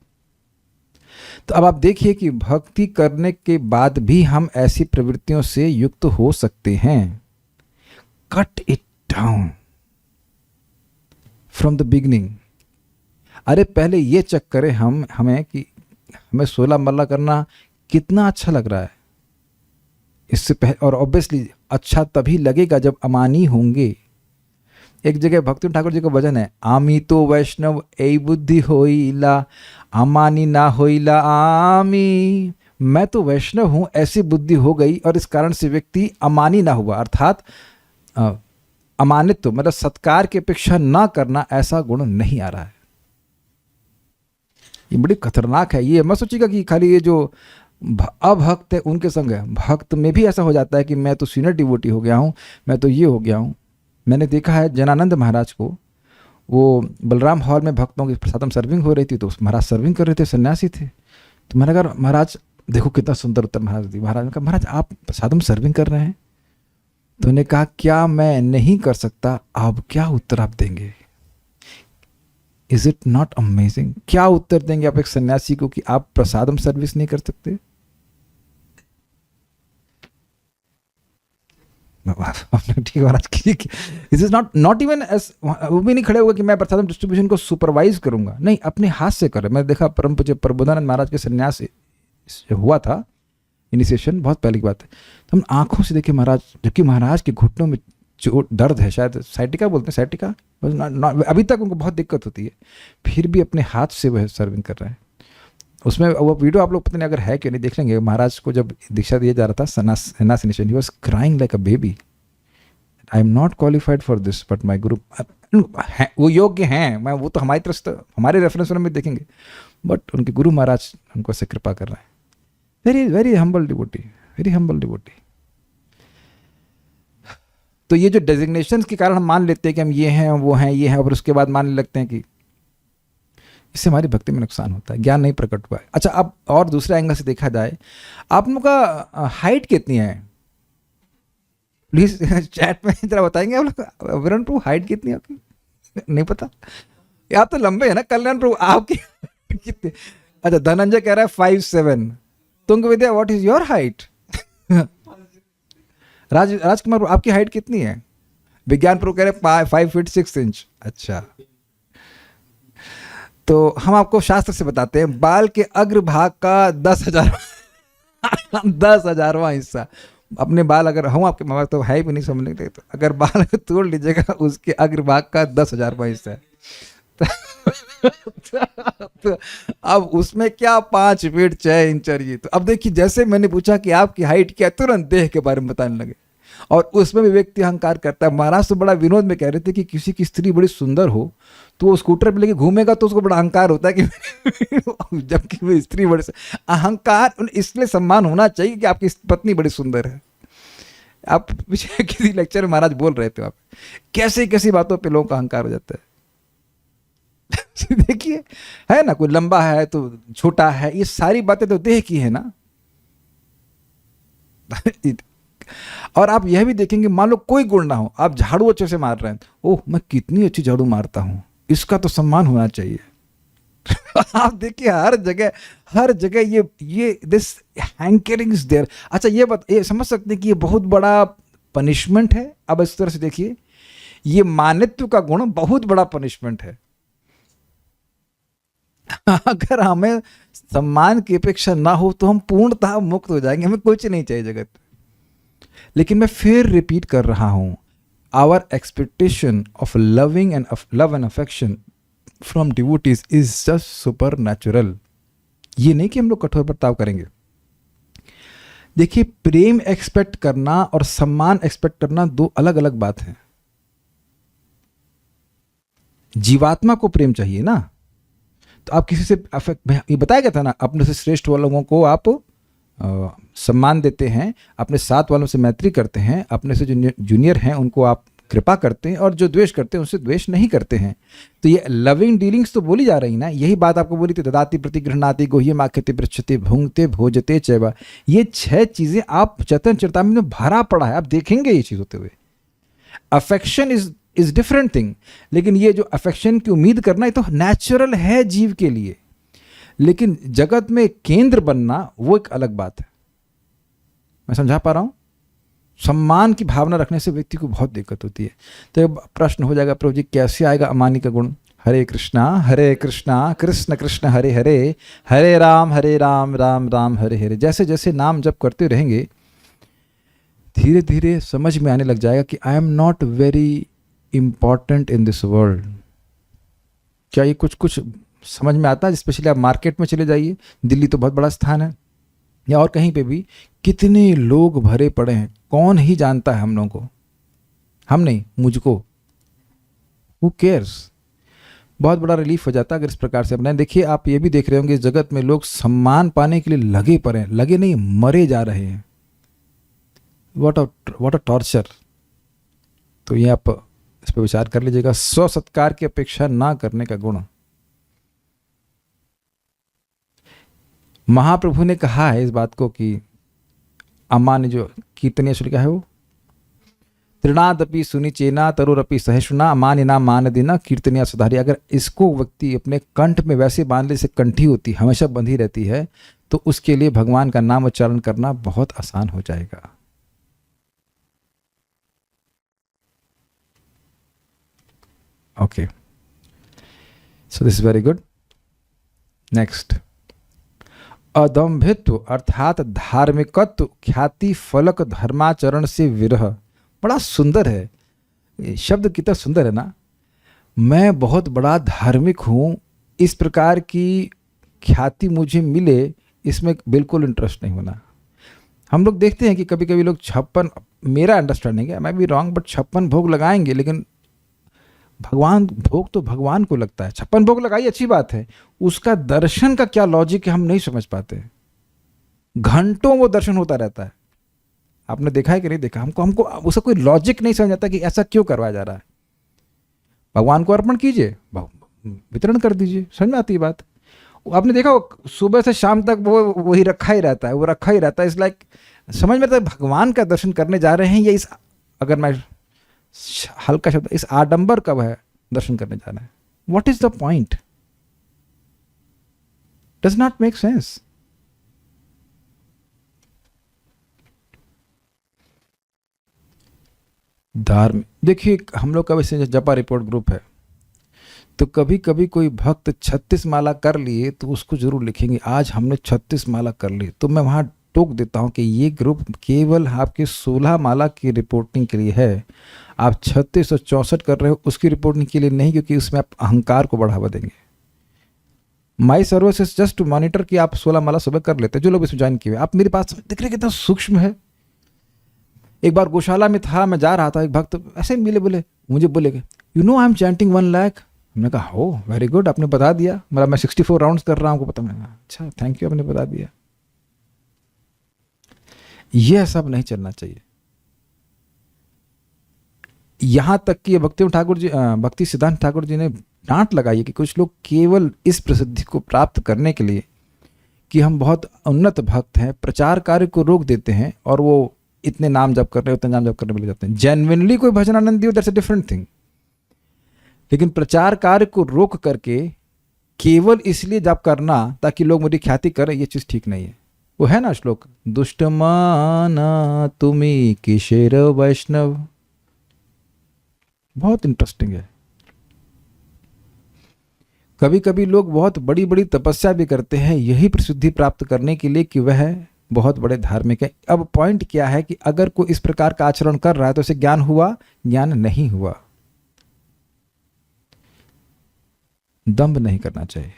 तो अब आप देखिए कि भक्ति करने के बाद भी हम ऐसी प्रवृत्तियों से युक्त हो सकते हैं। Cut it down from the beginning. अरे पहले ये चेक करें हमें कि हमें 16 माला करना कितना अच्छा लग रहा है। इससे पहले, और ऑब्वियसली अच्छा तभी लगेगा जब अमानी होंगे। एक जगह भक्ति ठाकुर जी का भजन है, आमी तो वैष्णव ए बुद्धि होइला, अमानी ना होइला आमी। मैं तो वैष्णव हूं, ऐसी बुद्धि हो गई और इस कारण से व्यक्ति अमानी ना हुआ, अर्थात अमानित्व मतलब सत्कार की अपेक्षा ना करना, ऐसा गुण नहीं आ रहा है। ये बड़ी खतरनाक है। ये मत सोचिएगा कि खाली ये जो अभक्त है उनके संग है। भक्त में भी ऐसा हो जाता है कि मैं तो सीनियर डिवोटी हो गया हूं, मैं तो ये हो गया हूं। मैंने देखा है जनानंद महाराज को, वो बलराम हॉल में भक्तों की प्रसादम सर्विंग हो रही थी, तो महाराज सर्विंग कर रहे थे, सन्यासी थे। तो मैंने कहा महाराज देखो कितना सुंदर उत्तर महाराज दी। महाराज ने कहा महाराज आप प्रसादम सर्विंग कर रहे हैं? तो उन्होंने कहा क्या मैं नहीं कर सकता? अब क्या उत्तर आप देंगे? Is it not amazing? क्या उत्तर देंगे आप एक सन्यासी को कि आप प्रसादम सर्विस नहीं कर सकते? ठीक है महाराज, this is not even as, वो भी नहीं खड़े होगा कि मैं प्रसादम डिस्ट्रीब्यूशन को सुपरवाइज करूंगा, नहीं, अपने हाथ से कर रहे। मैं देखा परम पूज्य प्रबोधानंद महाराज के संन्यास हुआ था, इनिशिएशन, बहुत पहले की बात है, तो हम आंखों से देखे महाराज, जबकि महाराज के घुटनों में जो दर्द है, शायद साइटिका बोलते हैं, साइटिका, अभी तक उनको बहुत दिक्कत होती है, फिर भी अपने हाथ से वह सर्विंग कर रहे हैं। उसमें वो वीडियो आप लोग पता नहीं अगर है क्यों नहीं, देख लेंगे। महाराज को जब दीक्षा दिया जा रहा था सन्यास initiation, he was crying like a baby, I am not qualified for this but my गुरु, वो योग्य हैं, मैं वो तो हमारी तरफ से, हमारे रेफरेंस में देखेंगे, बट उनके गुरु महाराज उनको से कृपा कर रहे हैं। Very very humble devotee, very humble devotee. तो ये जो डेजिग्नेशंस के कारण हम मान लेते हैं कि हम ये हैं, वो हैं, ये हैं, और उसके बाद मानने लगते हैं कि इससे हमारी भक्ति में नुकसान होता है, ज्ञान नहीं प्रकट हुआ है। अच्छा, अब और दूसरे एंगल से देखा जाए, आप लोगों का हाइट कितनी है? प्लीज चैट में जरा बताएंगे आप लोग, विरण प्रभु हाइट कितनी है आपकी? नहीं पता, आप तो लंबे है ना। कल्याण प्रभु आपकी कितनी? अच्छा, धनंजय कह रहा है 5'7". तुंग विद्या, व्हाट इज योर हाइट? राजकुमार आपकी हाइट कितनी है? विज्ञान प्रभु कह रहे 5 फीट 6 इंच। अच्छा, तो हम आपको शास्त्र से बताते हैं, बाल के अग्रभाग का 10,000वां हिस्सा, अपने बाल अगर हम आपके माँ बाप तो है भी नहीं समझने के, तो अगर बाल तोड़ लीजिएगा उसके अग्रभाग का 10,000वां हिस्सा है। तो अब उसमें क्या 5 फीट 6 इंच चाहिए? तो अब देखिए, जैसे मैंने पूछा कि आपकी हाइट क्या, तुरंत देह के बारे में बताने लगे, और उसमें भी व्यक्ति अहंकार करता है। महाराज तो बड़ा विनोद में कह रहे थे कि किसी की स्त्री बड़ी सुंदर हो तो वो स्कूटर पे लेके घूमेगा तो उसको बड़ा अहंकार होता है कि जबकि वो स्त्री बड़े, अहंकार, इसलिए सम्मान होना चाहिए कि आपकी पत्नी बड़ी सुंदर है। आप पीछे किसी लेक्चर में महाराज बोल रहे थे, आप कैसे कैसी बातों पे लोगों का अहंकार हो जाता है। देखिए, है ना, कोई लंबा है तो छोटा है, ये सारी बातें तो देह की है ना। और आप यह भी देखेंगे, मान लो कोई गुण ना हो, आप झाड़ू अच्छे से मार रहे हैं, ओह मैं कितनी अच्छी झाड़ू मारता हूं, इसका तो सम्मान होना चाहिए। आप देखिए, हर जगह ये दिस हैंकरिंग इज देयर। अच्छा, ये समझ सकते हैं कि ये बहुत बड़ा पनिशमेंट है। अब इस तरह से देखिए, ये मानित्व का गुण बहुत बड़ा पनिशमेंट है। अगर हमें सम्मान की अपेक्षा ना हो तो हम पूर्णतः मुक्त हो जाएंगे, हमें कुछ नहीं चाहिए जगत। लेकिन मैं फिर रिपीट कर रहा हूं, our expectation of loving and love and affection from devotees is just super natural. ये नहीं कि हम लोग कठोर बर्ताव करेंगे। देखिए, प्रेम एक्सपेक्ट करना और सम्मान एक्सपेक्ट करना दो अलग अलग बात है। जीवात्मा को प्रेम चाहिए ना, तो आप किसी से ये बताया गया था ना, अपने से श्रेष्ठ वाले लोगों को आप सम्मान देते हैं, अपने साथ वालों से मैत्री करते हैं, अपने से जो जूनियर हैं उनको आप कृपा करते हैं, और जो द्वेष करते हैं उनसे द्वेष नहीं करते हैं। तो ये लविंग डीलिंग्स तो बोली जा रही ना। यही बात आपको बोली थी, ददाति प्रतिगृह्णाति गुह्यम आख्यते पृच्छते भुंगते भोजते चैवा। ये 6 चीजें आप चैतन्य चरितामृत में भरा पड़ा है, आप देखेंगे ये चीज होते हुए। अफेक्शन इज डिफरेंट थिंग, लेकिन ये जो अफेक्शन की उम्मीद करना ये तो नेचुरल है जीव के लिए, लेकिन जगत में केंद्र बनना वो एक अलग बात है। मैं समझा पा रहा हूं? सम्मान की भावना रखने से व्यक्ति को बहुत दिक्कत होती है। तो प्रश्न हो जाएगा, प्रभु जी कैसे आएगा अमानी का गुण? हरे कृष्णा कृष्ण कृष्ण हरे हरे, हरे राम राम राम हरे हरे। जैसे जैसे नाम जप करते रहेंगे, धीरे धीरे समझ में आने लग जाएगा कि I am not very important in this world. क्या ये कुछ समझ में आता है? स्पेशली आप मार्केट में चले जाइए, दिल्ली तो बहुत बड़ा स्थान है, या और कहीं पे भी कितने लोग भरे पड़े हैं, कौन ही जानता है हम लोगों को? हम नहीं, मुझको, हु केयर्स? बहुत बड़ा रिलीफ हो जाता है अगर इस प्रकार से अपना। देखिए, आप ये भी देख रहे होंगे, इस जगत में लोग सम्मान पाने के लिए लगे पड़े हैं, लगे नहीं, मरे जा रहे हैं। What a torture. तो ये आप इस पर विचार कर लीजिएगा। स्व सत्कार की अपेक्षा ना करने का गुण। महाप्रभु ने कहा है इस बात को कि अमान्य जो कीर्तनीय श्लोक है वो, तृणादपि सुनिचेना तरुरपि सहिष्णुना अमानिना मानदिना कीर्तनीय सुधारी। अगर इसको व्यक्ति अपने कंठ में वैसे बांध ले से कंठी होती, हमेशा बंधी रहती है, तो उसके लिए भगवान का नाम उच्चारण करना बहुत आसान हो जाएगा। Okay, so this is very good. Next, अदम्भित्व अर्थात धार्मिकत्व, ख्याति, फलक, धर्माचरण से विरह. बड़ा सुंदर है ये शब्द, कितना सुंदर है ना. मैं बहुत बड़ा धार्मिक हूँ, इस प्रकार की ख्याति मुझे मिले, इसमें बिल्कुल इंटरेस्ट नहीं होना. हम लोग देखते हैं कि कभी कभी लोग 56, मेरा अंडरस्टैंडिंग है, मैं भी रॉन्ग, बट 56 भोग लगाएंगे, लेकिन भगवान भोग तो भगवान को लगता है. 56 भोग लगाई अच्छी बात है, उसका दर्शन का क्या लॉजिक है हम नहीं समझ पाते. घंटों वो दर्शन होता रहता है. आपने देखा है कि नहीं देखा, हमको उसका कोई लॉजिक नहीं समझ आता कि ऐसा क्यों करवाया जा रहा है. भगवान को अर्पण कीजिए, वितरण कर दीजिए, समझ में आती है बात. आपने देखा सुबह से शाम तक वो वही रखा ही रहता है, वो रखा ही रहता है. इस लाइक समझ में आता है भगवान का दर्शन करने जा रहे हैं, या इस, अगर मैं हल्का शब्द, इस आडंबर कब है दर्शन करने जाना है. What is the point? Does not make sense. धार्मिक, देखिए हम लोग का वैसे जपा रिपोर्ट ग्रुप है, तो कभी कभी कोई भक्त 36 माला कर लिए तो उसको जरूर लिखेंगे आज हमने 36 माला कर ली. तो मैं वहाँ टोक देता हूँ कि ये ग्रुप केवल आपके 16 माला की रिपोर्टिंग के लिए है. आप 36 और 64 कर रहे हो उसकी रिपोर्टिंग के लिए नहीं, क्योंकि उसमें आप अहंकार को बढ़ावा देंगे. My service is just to monitor कि आप 16 माला सुबह कर लेते हैं. जो लोग इसमें ज्वाइन किए, आप मेरी बात दिख रहे कितना सूक्ष्म है. एक बार गौशाला में था, मैं जा रहा था, एक भक्त ऐसे मिले, मुझे बोले you know I M chanting 1 lakh. हमने कहा हो वेरी गुड, आपने बता दिया. मतलब मैं 64 राउंड्स कर रहा हूँ, आपको पता. मैंने कहा अच्छा थैंक यू, आपने बता दिया. यह सब नहीं चलना चाहिए. यहां तक कि भक्ति सिद्धांत ठाकुर जी ने डांट लगाई है कि कुछ लोग केवल इस प्रसिद्धि को प्राप्त करने के लिए कि हम बहुत उन्नत भक्त हैं, प्रचार कार्य को रोक देते हैं, और वो इतने नाम जप कर रहे, उतने नाम जप करने में लग जाते हैं. जेन्युइनली कोई भजनानंदी हो, दैट्स अ डिफरेंट थिंग. लेकिन प्रचार कार्य को रोक करके केवल इसलिए जप करना ताकि लोग मेरी ख्याति करें, ये चीज ठीक नहीं है. वो है ना श्लोक, दुष्टमाना तुम्ही किशोर वैष्णव. बहुत इंटरेस्टिंग है. कभी कभी लोग बहुत बड़ी बड़ी तपस्या भी करते हैं यही प्रसिद्धि प्राप्त करने के लिए कि वह बहुत बड़े धार्मिक है. अब पॉइंट क्या है कि अगर कोई इस प्रकार का आचरण कर रहा है तो उसे ज्ञान हुआ, ज्ञान नहीं हुआ. दंभ नहीं करना चाहिए.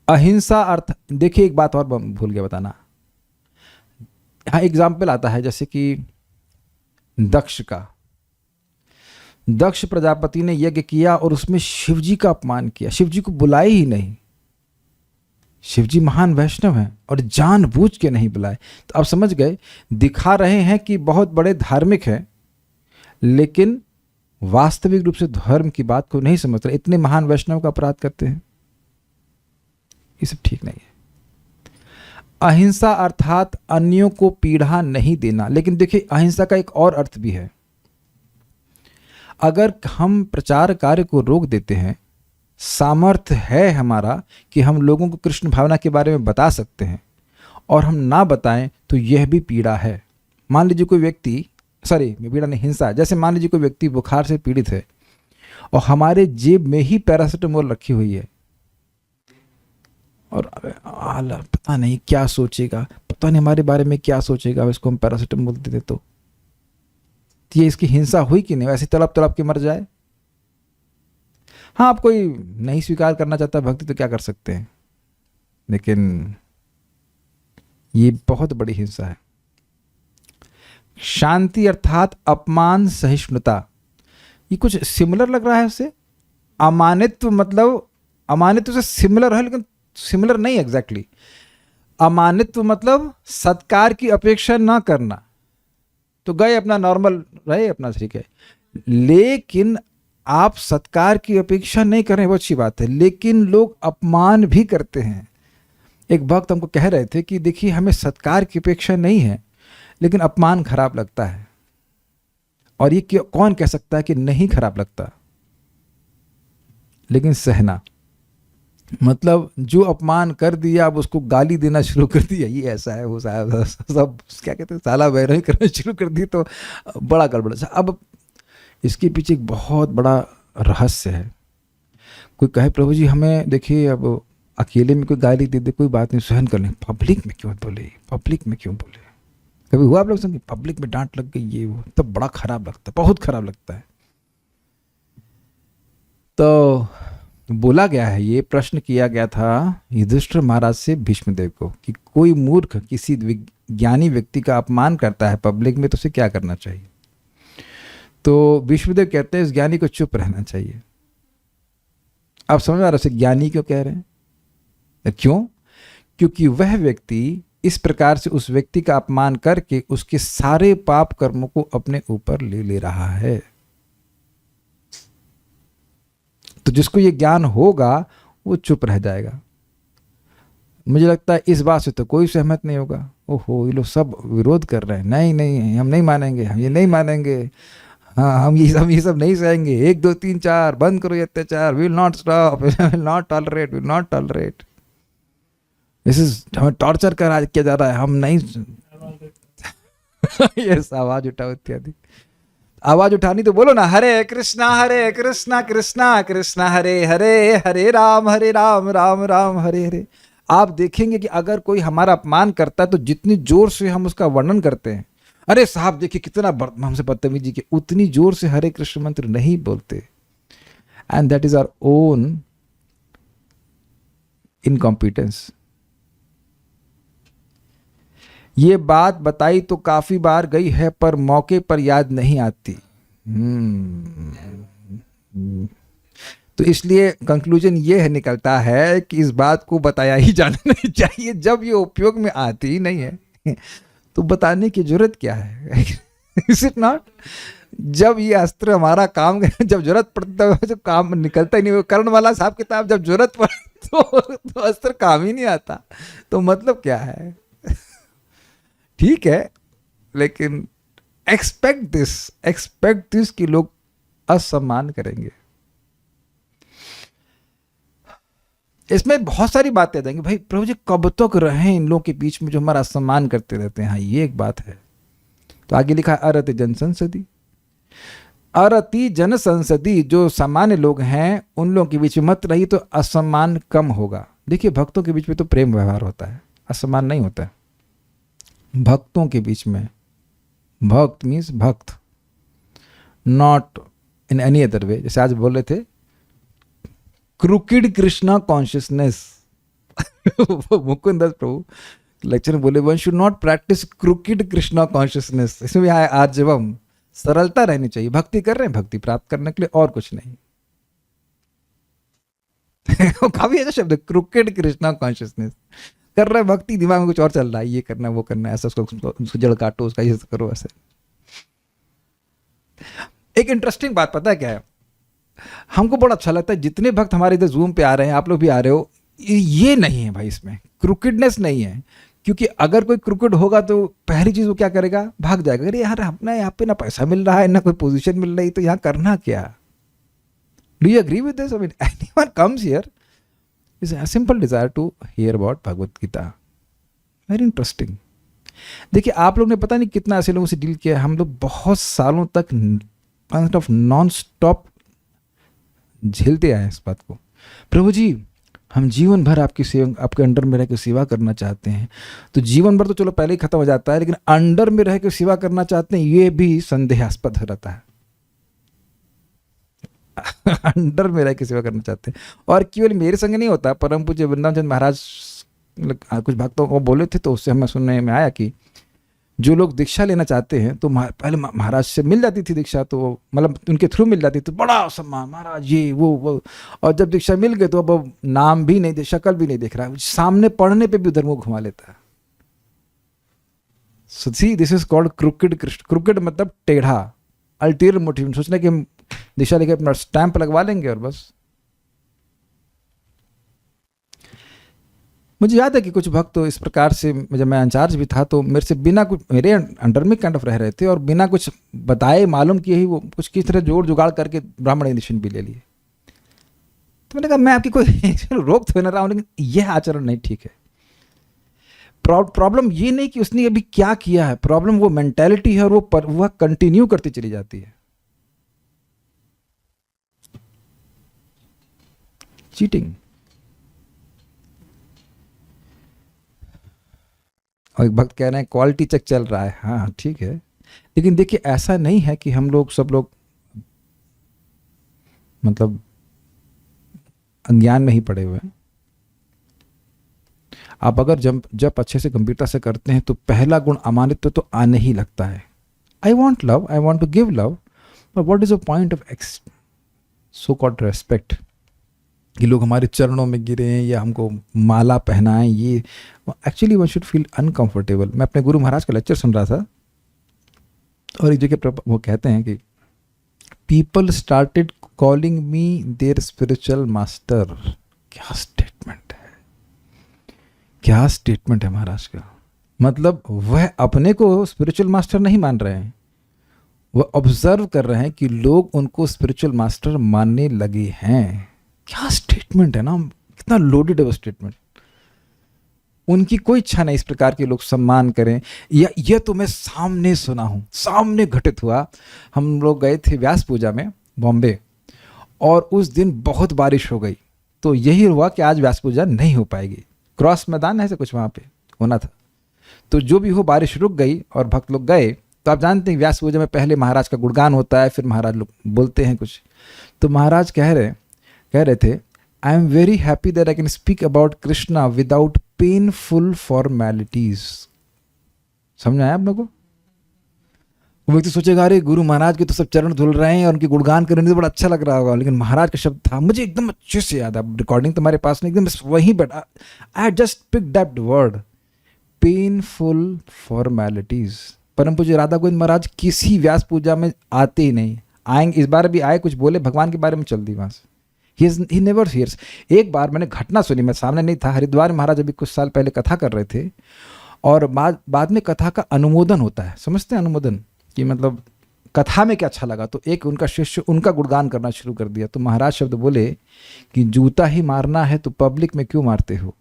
अहिंसा अर्थ, देखिए एक बात और भूल गया बताना. यहां एग्जाम्पल आता है जैसे कि दक्ष प्रजापति ने यज्ञ किया और उसमें शिवजी का अपमान किया, शिवजी को बुलाए ही नहीं. शिवजी महान वैष्णव हैं और जानबूझ के नहीं बुलाए. तो आप समझ गए, दिखा रहे हैं कि बहुत बड़े धार्मिक हैं, लेकिन वास्तविक रूप से धर्म की बात को नहीं समझ रहे. इतने महान वैष्णव का अपराध करते हैं, ये सब ठीक नहीं है. अहिंसा अर्थात अन्यों को पीड़ा नहीं देना. लेकिन देखिए अहिंसा का एक और अर्थ भी है. अगर हम प्रचार कार्य को रोक देते हैं, सामर्थ्य है हमारा कि हम लोगों को कृष्ण भावना के बारे में बता सकते हैं, और हम ना बताएं तो यह भी पीड़ा है. मान लीजिए कोई व्यक्ति, पीड़ा नहीं, हिंसा. जैसे मान लीजिए कोई व्यक्ति बुखार से पीड़ित है और हमारे जेब में ही पैरासिटामोल रखी हुई है, और पता नहीं क्या सोचेगा, पता नहीं हमारे बारे में क्या सोचेगा, इसको हम पैरासिटामोल दे दे तो ये इसकी हिंसा हुई कि नहीं? ऐसे तड़प तड़प के मर जाए. हाँ, आप कोई नहीं स्वीकार करना चाहता भक्ति तो क्या कर सकते हैं, लेकिन ये बहुत बड़ी हिंसा है. शांति अर्थात अपमान सहिष्णुता. ये कुछ सिमिलर लग रहा है उससे. अमानित्व मतलब, अमानित्व से सिमिलर है लेकिन सिमिलर नहीं एग्जैक्टली. अमानित्व मतलब सत्कार की अपेक्षा ना करना. तो गए अपना नॉर्मल रहे अपना, ठीक है, लेकिन आप सत्कार की अपेक्षा नहीं कर रहे, वो अच्छी बात है, लेकिन लोग अपमान भी करते हैं. एक भक्त हमको कह रहे थे कि देखिए हमें सत्कार की अपेक्षा नहीं है, लेकिन अपमान खराब लगता है. और ये कौन कह सकता है कि नहीं खराब लगता? लेकिन सहना, मतलब जो अपमान कर दिया अब उसको गाली देना शुरू कर दिया, ये ऐसा है वो सब क्या कहते हैं, साला वैराही करना शुरू कर दी, तो बड़ा गड़बड़. अब इसके पीछे एक बहुत बड़ा रहस्य है। कोई कहे प्रभु जी हमें देखिए अब अकेले में कोई गाली दे दे कोई बात नहीं, सहन कर लें, पब्लिक में क्यों बोले, पब्लिक में क्यों बोले। कभी हुआ आप लोग संग पब्लिक में डांट लग गई ये वो, तब बड़ा खराब लगता है, बहुत खराब लगता है। तो बोला गया है, ये प्रश्न किया गया था युधिष्ठिर महाराज से भीष्मदेव को कि कोई मूर्ख किसी ज्ञानी व्यक्ति का अपमान करता है पब्लिक में तो उसे क्या करना चाहिए। तो भीष्मदेव कहते हैं इस ज्ञानी को चुप रहना चाहिए। आप समझ आ रहे उसे ज्ञानी क्यों कह रहे हैं? क्यों? क्योंकि वह व्यक्ति इस प्रकार से उस व्यक्ति का अपमान करके उसके सारे पाप कर्मों को अपने ऊपर ले रहा है। तो जिसको ये ज्ञान होगा वो चुप रह जाएगा। मुझे लगता है इस बात से तो कोई सहमत नहीं होगा। ओहो ये लोग सब विरोध कर रहे हैं, नहीं नहीं हम नहीं मानेंगे, हम ये नहीं मानेंगे, हाँ हम ये सब नहीं सहेंगे, 1 2 3 4 बंद करो ये अत्याचार, will not stop, will not tolerate, will not tolerate, हमें टॉर्चर किया जा रहा है, हम नहीं यस आवाज उठाओ इत्यादि। आवाज उठानी तो बोलो ना, हरे कृष्णा कृष्णा कृष्णा हरे हरे, हरे राम राम राम हरे हरे। आप देखेंगे कि अगर कोई हमारा अपमान करता है तो जितनी जोर से हम उसका वर्णन करते हैं, अरे साहब देखिए कितना हमसे बदतमीजी की, उतनी जोर से हरे कृष्ण मंत्र नहीं बोलते। And that is our own incompetence. ये बात बताई तो काफी बार गई है पर मौके पर याद नहीं आती। तो इसलिए कंक्लूजन ये है निकलता है कि इस बात को बताया ही जाना नहीं चाहिए। जब ये उपयोग में आती ही नहीं है तो बताने की जरूरत क्या है? Is it not? जब ये अस्त्र हमारा काम जब जरूरत पड़ता है तो काम निकलता ही नहीं। वो करण वाला साहब किताब जब जरूरत पड़े तो अस्त्र काम ही नहीं आता। तो मतलब क्या है? ठीक है, लेकिन एक्सपेक्ट दिस कि लोग असम्मान करेंगे। इसमें बहुत सारी बातें आ जाएंगी, भाई प्रभु जी कब तक रहे इन लोगों के बीच में जो हमारा सम्मान करते रहते हैं। हाँ ये एक बात है। तो आगे लिखा है अरति जन संसदी, अरति जन संसदी, जो सामान्य लोग हैं उन लोगों के बीच में मत रही तो असम्मान कम होगा। देखिए भक्तों के बीच में तो प्रेम व्यवहार होता है, असम्मान नहीं होता है। भक्तों के बीच में, भक्त मीन्स भक्त, not in any other way. जैसे आज बोल रहे थे crooked Krishna consciousness Mukund Das Prabhu lecture में बोले one should not practice crooked Krishna consciousness. इसमें भी आया आर्जवम, सरलता रहनी चाहिए। भक्ति कर रहे हैं भक्ति प्राप्त करने के लिए और कुछ नहीं। काफी अच्छा शब्द है क्रूकिड कृष्णा कॉन्शियसनेस। कर रहे हैं भक्ति, दिमाग में कुछ और चल रहा है, ये करना है वो करना है, ऐसा उसको जड़ काटो, उसका ये करो ऐसे। एक इंटरेस्टिंग बात पता है क्या है? हमको बड़ा अच्छा लगता है जितने भक्त हमारे इधर जूम पे आ रहे हैं, आप लोग भी आ रहे हो, ये नहीं है भाई, इसमें क्रूकिडनेस नहीं है। क्योंकि अगर कोई क्रूकिड होगा तो पहली चीज वो क्या करेगा, भाग जाएगा। अरे यार अपना यहाँ पे ना पैसा मिल रहा है ना कोई पोजीशन मिल रही, तो यहाँ करना क्या? Do you agree with this? I mean anyone comes here is a simple desire to hear about Bhagavad Gita. Very interesting. देखिए आप लोग ने पता नहीं कितना ऐसे लोगों से डील किया है। हम लोग बहुत सालों तक नॉन स्टॉप झेलते आए इस बात को। प्रभु जी हम जीवन भर आपकी सेवा, आपके अंडर में रह के सेवा करना चाहते हैं। तो जीवन भर तो चलो पहले ही खत्म हो जाता है, लेकिन अंडर में रह के सेवा करना चाहते हैं, ये भी संदेहास्पद रहता है। अंडर में रह के सेवा करना चाहते हैं। और केवल मेरे संग नहीं होता, परम पूज्य वृंदावन चंद महाराज कुछ भक्तों को बोले थे, तो उससे हमें सुनने में आया कि जो लोग दीक्षा लेना चाहते हैं तो पहले महाराज से मिल जाती थी दीक्षा, तो मतलब उनके थ्रू मिल जाती थी, बड़ा सम्मान, महाराज ये वो। और जब दीक्षा मिल गए तो अब नाम भी नहीं, शक्ल भी नहीं देख रहा है, सामने पढ़ने पे भी उधर मुंह घुमा लेता है। So see this is called crooked Krishna. Crooked मतलब टेढ़ा, अल्टीरियर मोटिव, सोचने कि हम दिशा लेके अपना स्टैंप लगवा लेंगे और बस। मुझे याद है कि कुछ भक्त तो इस प्रकार से, जब मैं इंचार्ज भी था तो मेरे से बिना कुछ, मेरे अंडर में काइंड ऑफ रह रहे थे और बिना कुछ बताए मालूम किए ही वो कुछ किस तरह जोड़ जुगाड़ करके ब्राह्मण एडिशन भी ले लिए। तो मैंने कहा मैं आपकी कोई रोक तो ना रहा हूँ, लेकिन यह आचरण नहीं ठीक है। प्रॉब्लम ये नहीं कि उसने अभी क्या किया है, प्रॉब्लम वो मेंटेलिटी है और वो कंटिन्यू करती चली जाती है। चीटिंग। और एक भक्त कह रहे हैं क्वालिटी चेक चल रहा है। हाँ ठीक है, लेकिन देखिए ऐसा नहीं है कि हम लोग सब लोग मतलब अज्ञान में ही पड़े हुए हैं। आप अगर जब अच्छे से गंभीरता से करते हैं तो पहला गुण अमानित्व तो आने ही लगता है। I want love, I want to give love, but what is the point of so called respect, कि लोग हमारे चरणों में गिरे या हमको माला पहनाएं, ये actually one should feel uncomfortable. मैं अपने गुरु महाराज का लेक्चर सुन रहा था और एक जगह वो कहते हैं कि people started calling me their spiritual master. क्या स्टेटमेंट है, क्या स्टेटमेंट है महाराज का। मतलब वह अपने को स्पिरिचुअल मास्टर नहीं मान रहे हैं, वह ऑब्जर्व कर रहे हैं कि लोग उनको स्पिरिचुअल मास्टर मानने लगे हैं। क्या स्टेटमेंट है ना, कितना लोडेड है वो स्टेटमेंट। उनकी कोई इच्छा नहीं इस प्रकार के लोग सम्मान करें। या ये तो मैं सामने सुना हूँ, सामने घटित हुआ। हम लोग गए थे व्यास पूजा में बॉम्बे, और उस दिन बहुत बारिश हो गई, तो यही हुआ कि आज व्यास पूजा नहीं हो पाएगी। क्रॉस मैदान ऐसे कुछ वहाँ पे होना था, तो जो भी हो बारिश रुक गई और भक्त लोग गए। तो आप जानते हैं व्यास पूजा में पहले महाराज का गुणगान होता है, फिर महाराज लोग बोलते हैं कुछ। तो महाराज कह रहे थे, I am very happy that I can speak about Krishna without painful formalities. समझ आया आप लोगों को? वो व्यक्ति सोचेगा अरे गुरु महाराज के तो सब चरण धुल रहे हैं और उनके गुणगान करने तो बड़ा अच्छा लग रहा होगा, लेकिन महाराज का शब्द था, मुझे एकदम अच्छे से याद है, रिकॉर्डिंग तुम्हारे पास नहीं, एकदम वहीं बैठा, I just pick that word, painful formalities. परम पूज्य राधा गोविंद महाराज किसी व्यास पूजा में आते ही नहीं, आएंगे, इस बार भी आए, कुछ बोले, भगवान के बारे में चल दी वहाँ से। He never hears. एक बार मैंने घटना सुनी, मैं सामने नहीं था, हरिद्वार में महाराज अभी कुछ साल पहले कथा कर रहे थे, और बाद में कथा का अनुमोदन होता है, समझते हैं अनुमोदन, कि मतलब कथा में क्या अच्छा लगा, तो एक उनका शिष्य उनका गुणगान करना शुरू कर दिया। तो महाराज शब्द बोले कि जूता ही मारना है तो पब्लिक में क्यों मारते हो।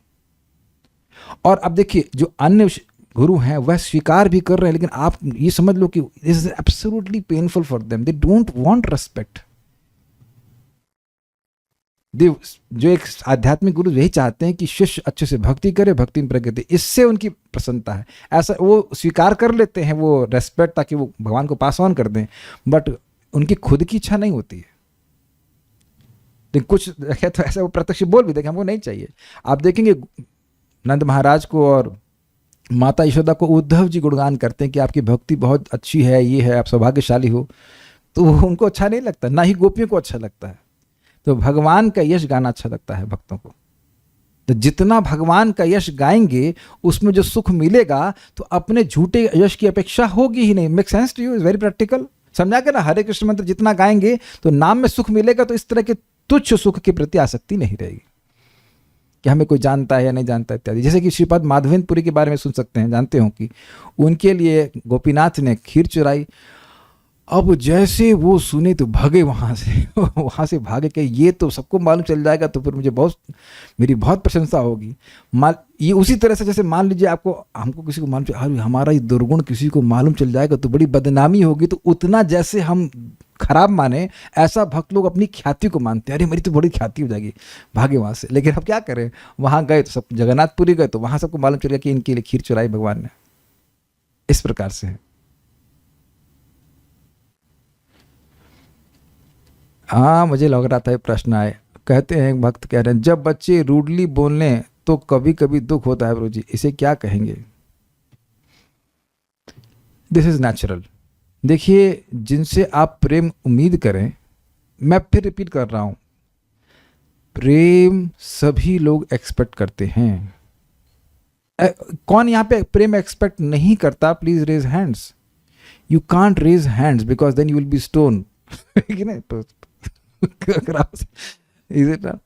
और अब देखिए जो अन्य गुरु हैं वह स्वीकार भी कर रहे हैं, लेकिन आप ये समझ लो कि this is absolutely painful for them, they don't want respect. जो एक आध्यात्मिक गुरु यही चाहते हैं कि शिष्य अच्छे से भक्ति करे, भक्ति में प्रगति, इससे उनकी प्रसन्नता है। ऐसा वो स्वीकार कर लेते हैं वो रेस्पेक्ट, ताकि वो भगवान को पास ऑन कर दें, बट उनकी खुद की इच्छा नहीं होती है। लेकिन कुछ देखे तो ऐसा वो प्रत्यक्ष बोल भी देखें, हमको नहीं चाहिए। आप देखेंगे नंद महाराज को और माता यशोदा को उद्धव जी गुणगान करते हैं कि आपकी भक्ति बहुत अच्छी है, ये है, आप सौभाग्यशाली हो, तो उनको अच्छा नहीं लगता, ना ही गोपियों को अच्छा लगता है। तो भगवान का यश गाना अच्छा लगता है भक्तों को। तो जितना भगवान का यश गाएंगे उसमें जो सुख मिलेगा, तो अपने झूठे यश की अपेक्षा होगी ही नहीं। Make sense to you? Is very practical. समझा के ना? हरे कृष्ण मंत्र जितना गाएंगे तो नाम में सुख मिलेगा, तो इस तरह के तुच्छ सुख के प्रति आसक्ति नहीं रहेगी कि हमें कोई जानता है या नहीं जानता इत्यादि। जैसे कि श्रीपाद माधवेंद्रपुरी के बारे में सुन सकते हैं, जानते हो कि उनके लिए गोपीनाथ ने खीर चुराई। अब जैसे वो सुने तो भागे वहाँ से भागे कि ये तो सबको मालूम चल जाएगा तो फिर मेरी बहुत प्रशंसा होगी। ये उसी तरह से जैसे मान लीजिए हमको किसी को मालूम चल, हमारा ये दुर्गुण किसी को मालूम चल जाएगा तो बड़ी बदनामी होगी। तो उतना जैसे हम खराब माने, ऐसा भक्त लोग अपनी ख्याति को मानते हैं, अरे मेरी तो बड़ी ख्याति हो जाएगी, भागे वहाँ से। लेकिन अब क्या करें, वहाँ गए तो सब, जगन्नाथपुरी गए तो वहाँ सबको मालूम चल गया कि इनके लिए खीर चुराई भगवान ने। इस प्रकार से है। हाँ, मुझे लग रहा था ये प्रश्न आए। कहते हैं एक भक्त कह रहे हैं, जब बच्चे रूडली बोलने तो कभी कभी दुख होता है प्रभु जी, इसे क्या कहेंगे? This is natural. देखिए, जिनसे आप प्रेम उम्मीद करें, मैं फिर रिपीट कर रहा हूं, प्रेम सभी लोग एक्सपेक्ट करते हैं। कौन यहाँ पे प्रेम एक्सपेक्ट नहीं करता? Please raise hands. You can't raise hands because then you will be stone. Is it not?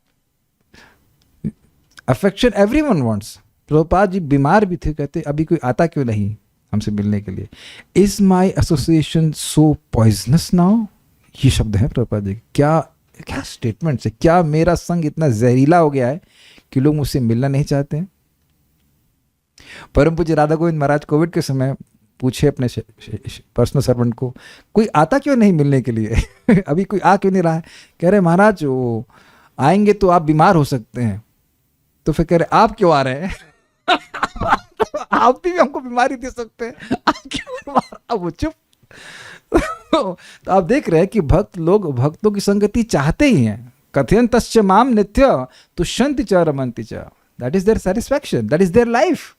Affection everyone wants. Prabhupada ji बीमार भी थे, कहते अभी कोई आता क्यों नहीं हमसे मिलने के लिए? Is my association so poisonous now? ये शब्द है प्रभुपाद जी। क्या स्टेटमेंट है? क्या मेरा संग इतना जहरीला हो गया है कि लोग मुझसे मिलना नहीं चाहते हैं? परम पूज्य राधा गोविंद महाराज कोविड के समय पूछे अपने पर्सनल सर्वेंट को, कोई आता क्यों नहीं मिलने के लिए? अभी कोई आ क्यों नहीं रहा है? कह रहे महाराज वो आएंगे तो आप बीमार हो सकते हैं। तो फिर कह रहे आप क्यों आ रहे हैं? आप भी हमको बीमारी दे सकते हैं, आप क्यों बीमार? अब वो चुप। तो आप देख रहे हैं कि भक्त लोग भक्तों की संगति चाहते ही हैं। कथयन्तश्च माम नित्य तुष्यन्ति च रमन्ति च, that is their satisfaction, that is their life.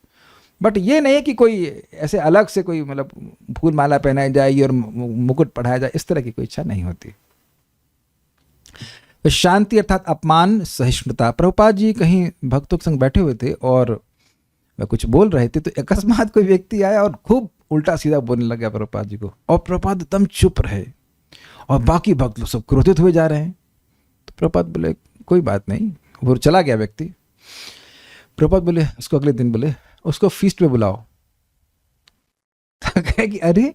But ये नहीं है कि कोई ऐसे अलग से कोई मतलब फूल माला पहनाई जाए और मुकुट पढ़ाया जाए, इस तरह की कोई इच्छा नहीं होती। तो शांति अर्थात अपमान सहिष्णुता। प्रभुपाद जी कहीं भक्तों के संग बैठे हुए थे और कुछ बोल रहे थे, तो अकस्मात कोई व्यक्ति आया और खूब उल्टा सीधा बोलने लग गया प्रभुपाद जी को, और प्रभुपाद एकदम चुप रहे और बाकी भक्त लोग सब क्रोधित हुए जा रहे हैं। तो प्रभुपाद बोले कोई बात नहीं, वो चला गया व्यक्ति। प्रभुपाद बोले उसको अगले दिन बोले उसको फीस्ट में बुलाओ। तो कहे कि अरे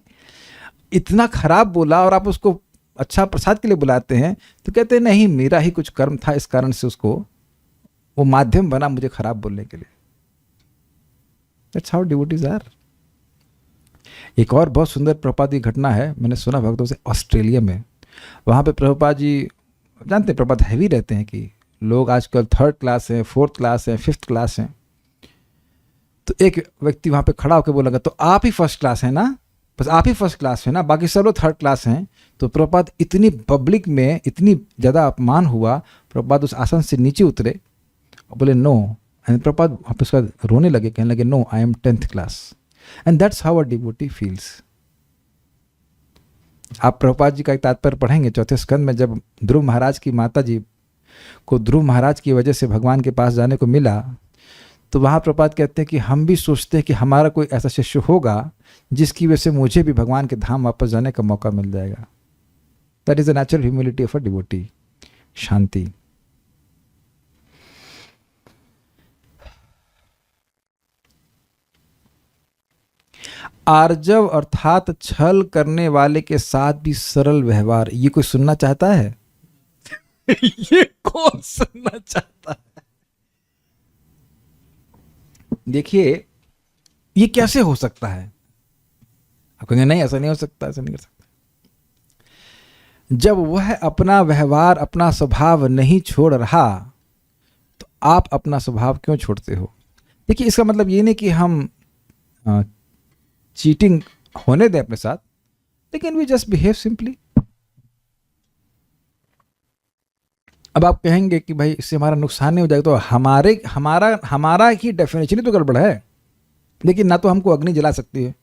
इतना खराब बोला और आप उसको अच्छा प्रसाद के लिए बुलाते हैं? तो कहते हैं नहीं, मेरा ही कुछ कर्म था, इस कारण से उसको वो माध्यम बना मुझे खराब बोलने के लिए। That's how devotees are. एक और बहुत सुंदर प्रभुपाद की घटना है, मैंने सुना भक्तों से, ऑस्ट्रेलिया में। वहाँ पे प्रभुपाद जी, जानते हैं प्रभुपाद हैवी रहते हैं कि लोग आजकल 3rd क्लास हैं, 4th क्लास हैं, 5th क्लास हैं। तो एक व्यक्ति वहाँ पे खड़ा होकर बोलेगा तो आप ही 1st क्लास हैं ना, बस आप ही 1st क्लास हैं ना, बाकी सब लोग 3rd क्लास हैं। तो प्रभुपाद इतनी पब्लिक में इतनी ज़्यादा अपमान हुआ, प्रभुपाद उस आसन से नीचे उतरे और बोले नो। एंड प्रभुपाद वापस रोने लगे, कहने लगे no I am 10th class. And that's how a devotee feels. आप प्रभुपाद जी का एक तात्पर्य पढ़ेंगे 4थे स्कंद में, जब ध्रुव महाराज की माता जी को ध्रुव महाराज की वजह से भगवान के पास जाने को मिला, तो वहाँ प्रभुपाद कहते हैं कि हम भी सोचते हैं कि हमारा कोई ऐसा शिष्य होगा जिसकी वजह से मुझे भी भगवान के धाम वापस जाने का मौका मिल जाएगा। That is the natural humility of a devotee. शांति। आर्जव अर्थात छल करने वाले के साथ भी सरल व्यवहार। ये कोई सुनना चाहता है? ये कौन सुनना चाहता है? देखिए ये कैसे हो सकता है? आप कहेंगे नहीं ऐसा नहीं हो सकता, ऐसा नहीं कर सकता। जब वह अपना व्यवहार अपना स्वभाव नहीं छोड़ रहा तो आप अपना स्वभाव क्यों छोड़ते हो? देखिए इसका मतलब ये नहीं कि हम चीटिंग होने दें अपने साथ, लेकिन वी जस्ट बिहेव सिंपली। अब आप कहेंगे कि भाई इससे हमारा नुकसान नहीं हो जाएगा, तो हमारा ही डेफिनेशन ही तो गड़बड़ है। लेकिन ना तो हमको अग्नि जला सकती है,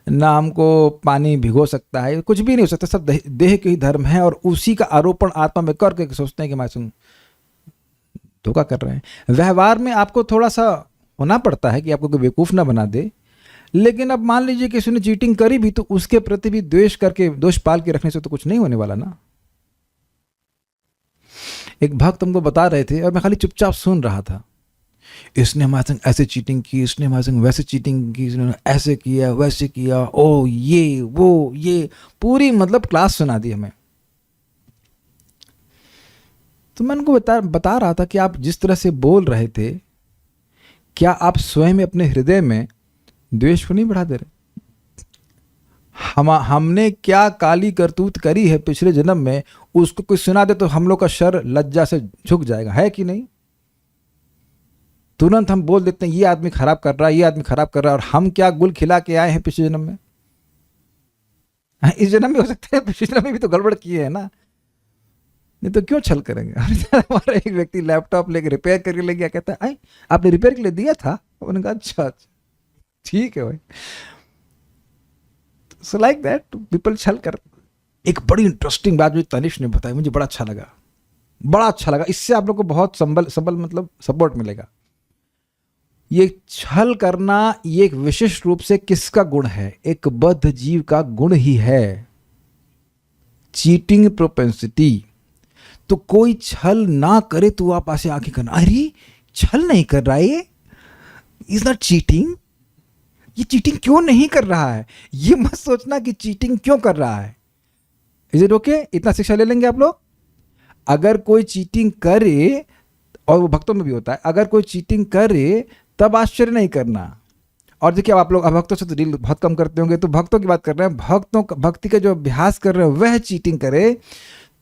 ना हमको पानी भिगो सकता है, कुछ भी नहीं हो सकता। सब देह के ही धर्म है और उसी का आरोपण आत्मा में करके सोचते हैं कि मैं धोखा कर रहे हैं। व्यवहार में आपको थोड़ा सा होना पड़ता है कि आपको कोई बेवकूफ़ ना बना दे। लेकिन अब मान लीजिए किसी ने चीटिंग करी भी, तो उसके प्रति भी द्वेष करके दोष पाल के रखने से तो कुछ नहीं होने वाला ना। एक भक्त हमको बता रहे थे और मैं खाली चुपचाप सुन रहा था। इसने हमारे संग ऐसे चीटिंग की, इसने हमारे संग वैसे चीटिंग की, इसने ऐसे किया वैसे किया, ओ ये वो ये, पूरी मतलब क्लास सुना दी हमें। तो मैं उनको बता रहा था कि आप जिस तरह से बोल रहे थे, क्या आप स्वयं अपने हृदय में द्वेष को नहीं बढ़ा दे रहे? हमने क्या काली करतूत करी है पिछले जन्म में, उसको कोई सुना दे तो हम लोग का सर लज्जा से झुक जाएगा, है कि नहीं? तुरंत हम बोल देते हैं ये आदमी खराब कर रहा है, ये आदमी खराब कर रहा है। और हम क्या गुल खिला के आए हैं पिछले जन्म में? इस जन्म में हो सकता है, पिछले जन्म में भी तो गड़बड़ किए है ना, नहीं तो क्यों छल करेंगे? हमारा एक व्यक्ति लैपटॉप लेके रिपेयर करके ले गया, कहता है आपने रिपेयर के लिए दिया था? उन्होंने कहा अच्छा ठीक है भाई। सो लाइक दैट पीपल छल कर। एक बड़ी इंटरेस्टिंग बात जो तनिष्क ने बताई, मुझे बड़ा अच्छा लगा। इससे आप लोग को बहुत सबल मतलब सपोर्ट मिलेगा। ये छल करना ये एक विशेष रूप से किसका गुण है? एक बद्ध जीव का गुण ही है, चीटिंग प्रोपेंसिटी। तो कोई छल ना करे तो आप ऐसे आंखें करना, अरे छल नहीं कर रहा है, ये इज नॉट चीटिंग। ये चीटिंग क्यों नहीं कर रहा है? ये मत सोचना कि चीटिंग क्यों कर रहा है। Is it okay? इतना शिक्षा ले लेंगे आप लोग। अगर कोई चीटिंग करे, और वो भक्तों में भी होता है, अगर कोई चीटिंग करे तब आश्चर्य नहीं करना। और देखिए आप लोग भक्तों से तो डील बहुत कम करते होंगे, तो भक्तों की बात कर रहे हैं। भक्ति का जो अभ्यास कर रहे हैं वह चीटिंग करे,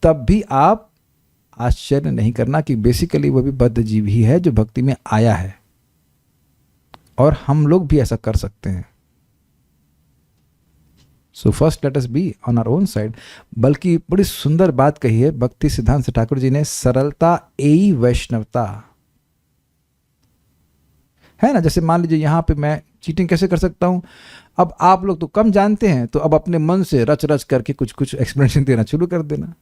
तब भी आप आश्चर्य नहीं करना कि बेसिकली वो भी बद्धजीव ही है जो भक्ति में आया है, और हम लोग भी ऐसा कर सकते हैं। So first let us be on our own side. बल्कि बड़ी सुंदर बात कही है भक्ति सिद्धांत ठाकुर जी ने, सरलता एई वैष्णवता है ना। जैसे मान लीजिए यहाँ पे मैं चीटिंग कैसे कर सकता हूँ, अब आप लोग तो कम जानते हैं, तो अब अपने मन से रच रच करके कुछ कुछ एक्सप्लेनेशन देना शुरू कर देना।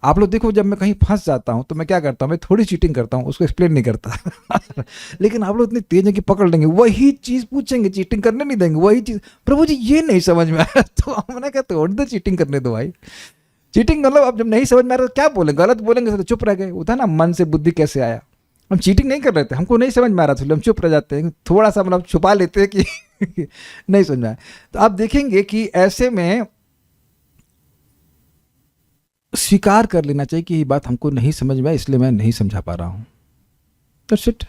आप लोग देखो, जब मैं कहीं फंस जाता हूँ तो मैं क्या करता हूँ, मैं थोड़ी चीटिंग करता हूँ, उसको एक्सप्लेन नहीं करता लेकिन आप लोग इतने तेज हैं कि पकड़ लेंगे, वही चीज़ पूछेंगे, चीटिंग करने नहीं देंगे, वही चीज़, प्रभु जी ये नहीं समझ में आया तो हमने कहा तोड़ दो, चीटिंग करने दो भाई। चीटिंग मतलब अब जब नहीं समझ में आ रहा तो क्या बोलेंगे, गलत बोलेंगे तो चुप रह गए। वो था ना मन से बुद्धि कैसे आया, हम चीटिंग नहीं कर रहे थे, हमको नहीं समझ में आ रहा था, हम चुप रह जाते हैं, थोड़ा सा मतलब छुपा लेते हैं कि नहीं समझ में आया। तो आप देखेंगे कि ऐसे में स्वीकार कर लेना चाहिए कि ये बात हमको नहीं समझ में आई, इसलिए मैं नहीं समझा पा रहा हूं। That's it.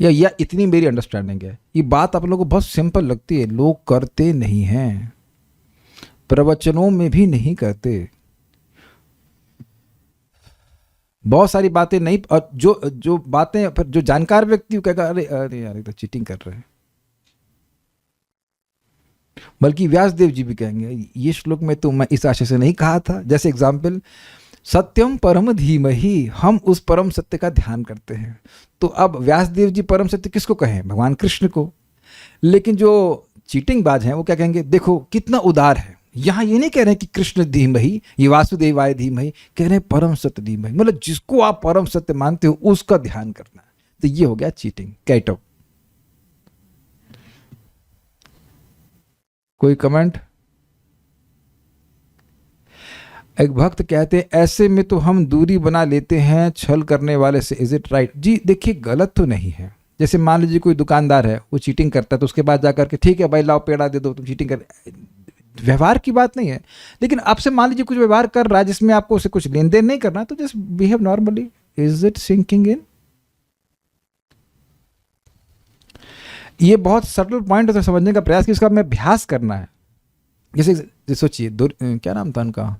या इतनी मेरी अंडरस्टैंडिंग है। ये बात आप लोगों को बहुत सिंपल लगती है, लोग करते नहीं हैं, प्रवचनों में भी नहीं करते। बहुत सारी बातें नहीं, और जो बातें फिर जो जानकार व्यक्ति कहेगा अरे अरे यार ये तो चीटिंग कर रहे हैं। बल्कि व्यासदेव जी भी कहेंगे ये श्लोक में तो मैं इस आशय से नहीं कहा था। जैसे एग्जाम्पल, सत्यम परम धीमहि, हम उस परम सत्य का ध्यान करते हैं। तो अब व्यासदेव जी परम सत्य किसको कहें, भगवान कृष्ण को। लेकिन जो चीटिंग बाज हैं वो क्या कहेंगे, देखो कितना उदार है, यहाँ ये नहीं कह रहे हैं कि कृष्ण धीमहि, ये वासुदेवाय धीमहि, कह रहे हैं परम सत्य धीमहि, मतलब जिसको आप परम सत्य मानते हो उसका ध्यान करना है। तो ये हो गया चीटिंग। कैटो, कोई कमेंट? एक भक्त कहते हैं ऐसे में तो हम दूरी बना लेते हैं छल करने वाले से, इज इट राइट? जी देखिए, गलत तो नहीं है। जैसे मान लीजिए कोई दुकानदार है, वो चीटिंग करता है, तो उसके बाद जाकर के ठीक है भाई लाओ पेड़ा दे दो, तुम चीटिंग कर, व्यवहार की बात नहीं है। लेकिन आपसे मान लीजिए कुछ व्यवहार कर रहा है जिसमें आपको उसे कुछ लेन देन नहीं करना, तो just behave normally. Is it sinking in? ये बहुत सटल पॉइंट है समझने का प्रयास कि इसका हमें अभ्यास करना है। जैसे सोचिए, क्या नाम था उनका,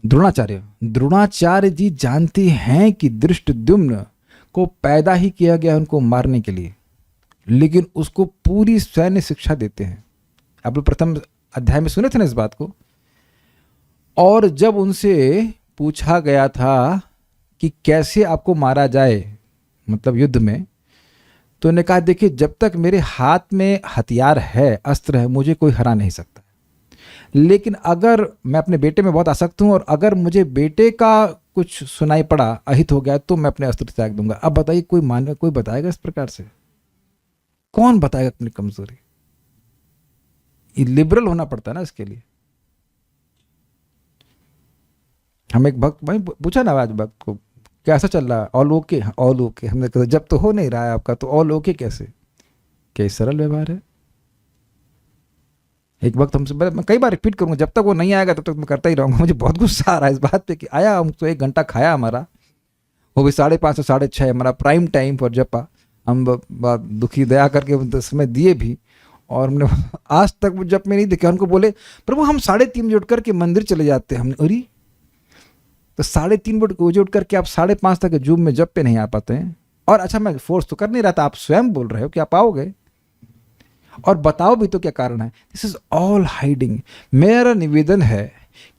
द्रोणाचार्य जी जानते हैं कि धृष्टद्युम्न को पैदा ही किया गया उनको मारने के लिए, लेकिन उसको पूरी सैन्य शिक्षा देते हैं। आप लोग प्रथम अध्याय में सुने थे ना इस बात को। और जब उनसे पूछा गया था कि कैसे आपको मारा जाए, मतलब युद्ध में, तो उन्होंने कहा देखिए जब तक मेरे हाथ में हथियार है, अस्त्र है, मुझे कोई हरा नहीं सकता। लेकिन अगर मैं अपने बेटे में बहुत आसक्त हूं और अगर मुझे बेटे का कुछ सुनाई पड़ा, अहित हो गया, तो मैं अपने अस्त्र त्याग दूंगा। अब बताइए कोई बताएगा इस प्रकार से? कौन बताएगा अपनी कमजोरी? लिबरल होना पड़ता है ना इसके लिए। हम एक भक्त भाई पूछा ना आज भक्त को कैसा चल रहा है, ऑल ओके? All okay. हमने कहा जब तो हो नहीं रहा है आपका तो ऑल ओके कैसे? क्या सरल व्यवहार है? एक वक्त हमसे, मैं कई बार रिपीट करूंगा, जब तक वो नहीं आएगा तब तक मैं करता ही रहूंगा। मुझे बहुत गुस्सा आ रहा है इस बात पे कि आया, हम तो 1 घंटा खाया हमारा, वो भी 5:30 से 6:30 हमारा प्राइम टाइम फॉर जपा। हम दुखी दया करके समय दिए भी, और हमने आज तक वो जप में नहीं देखा। उनको बोले प्रभु हम 3:30 बजे उठ करके मंदिर चले जाते हैं। हमने अरे तो 3:30 बजे उठ करके आप 5:30 तक जूम में जप पे नहीं आ पाते हैं? और अच्छा मैं फोर्स तो कर नहीं रहा था, आप स्वयं बोल रहे हो कि आप आओगे, और बताओ भी तो क्या कारण है। This is all hiding. मेरा निवेदन है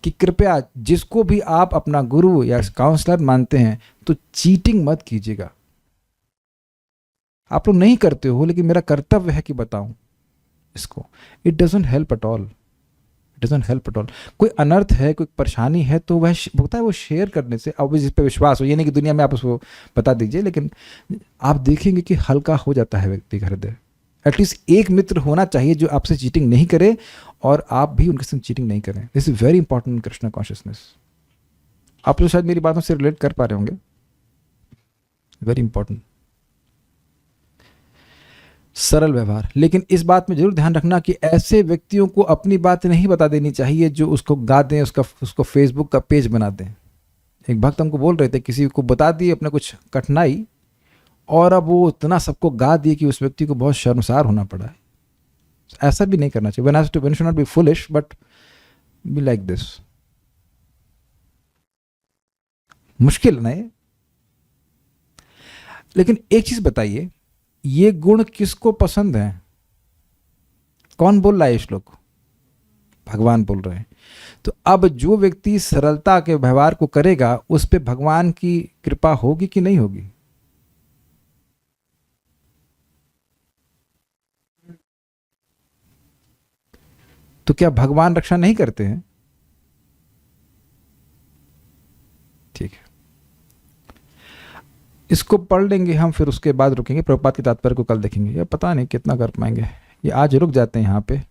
कि कृपया जिसको भी आप अपना गुरु या काउंसलर मानते हैं तो चीटिंग मत कीजिएगा। आप लोग नहीं करते हो, लेकिन मेरा कर्तव्य है कि बताऊं इसको। It doesn't help at all, it doesn't help at all. कोई अनर्थ है, कोई परेशानी है, तो वह होता है वो शेयर करने से, अब जिस पे विश्वास हो, ये नहीं कि दुनिया में आप उसको बता दीजिए, लेकिन आप देखेंगे कि हल्का हो जाता है व्यक्ति का हृदय। एटलीस्ट एक मित्र होना चाहिए जो आपसे चीटिंग नहीं करे और आप भी उनके साथ चीटिंग नहीं करें। This is very important in Krishna consciousness. आप लोग शायद मेरी बातों से रिलेट कर पा रहे होंगे, वेरी इंपॉर्टेंट। सरल व्यवहार। लेकिन इस बात में जरूर ध्यान रखना कि ऐसे व्यक्तियों को अपनी बात नहीं बता देनी चाहिए जो उसको गा दें, उसको फेसबुक का पेज बना दें। एक भक्त हमको बोल रहे थे किसी को बता दिए अपना कुछ कठिनाई, और अब वो इतना सबको गा दिए कि उस व्यक्ति को बहुत शर्मसार होना पड़ा है। ऐसा भी नहीं करना चाहिए। One should not be foolish but be like this. मुश्किल नहीं। लेकिन एक चीज बताइए, ये गुण किसको पसंद है? कौन बोल रहा है ये श्लोक? भगवान बोल रहे हैं। तो अब जो व्यक्ति सरलता के व्यवहार को करेगा उस पे भगवान की कृपा होगी कि नहीं होगी? तो क्या भगवान रक्षा नहीं करते हैं? ठीक है, इसको पढ़ लेंगे हम, फिर उसके बाद रुकेंगे। प्रभुपाद के तात्पर्य को कल देखेंगे। ये पता नहीं कितना कर पाएंगे, ये आज रुक जाते हैं यहाँ पे।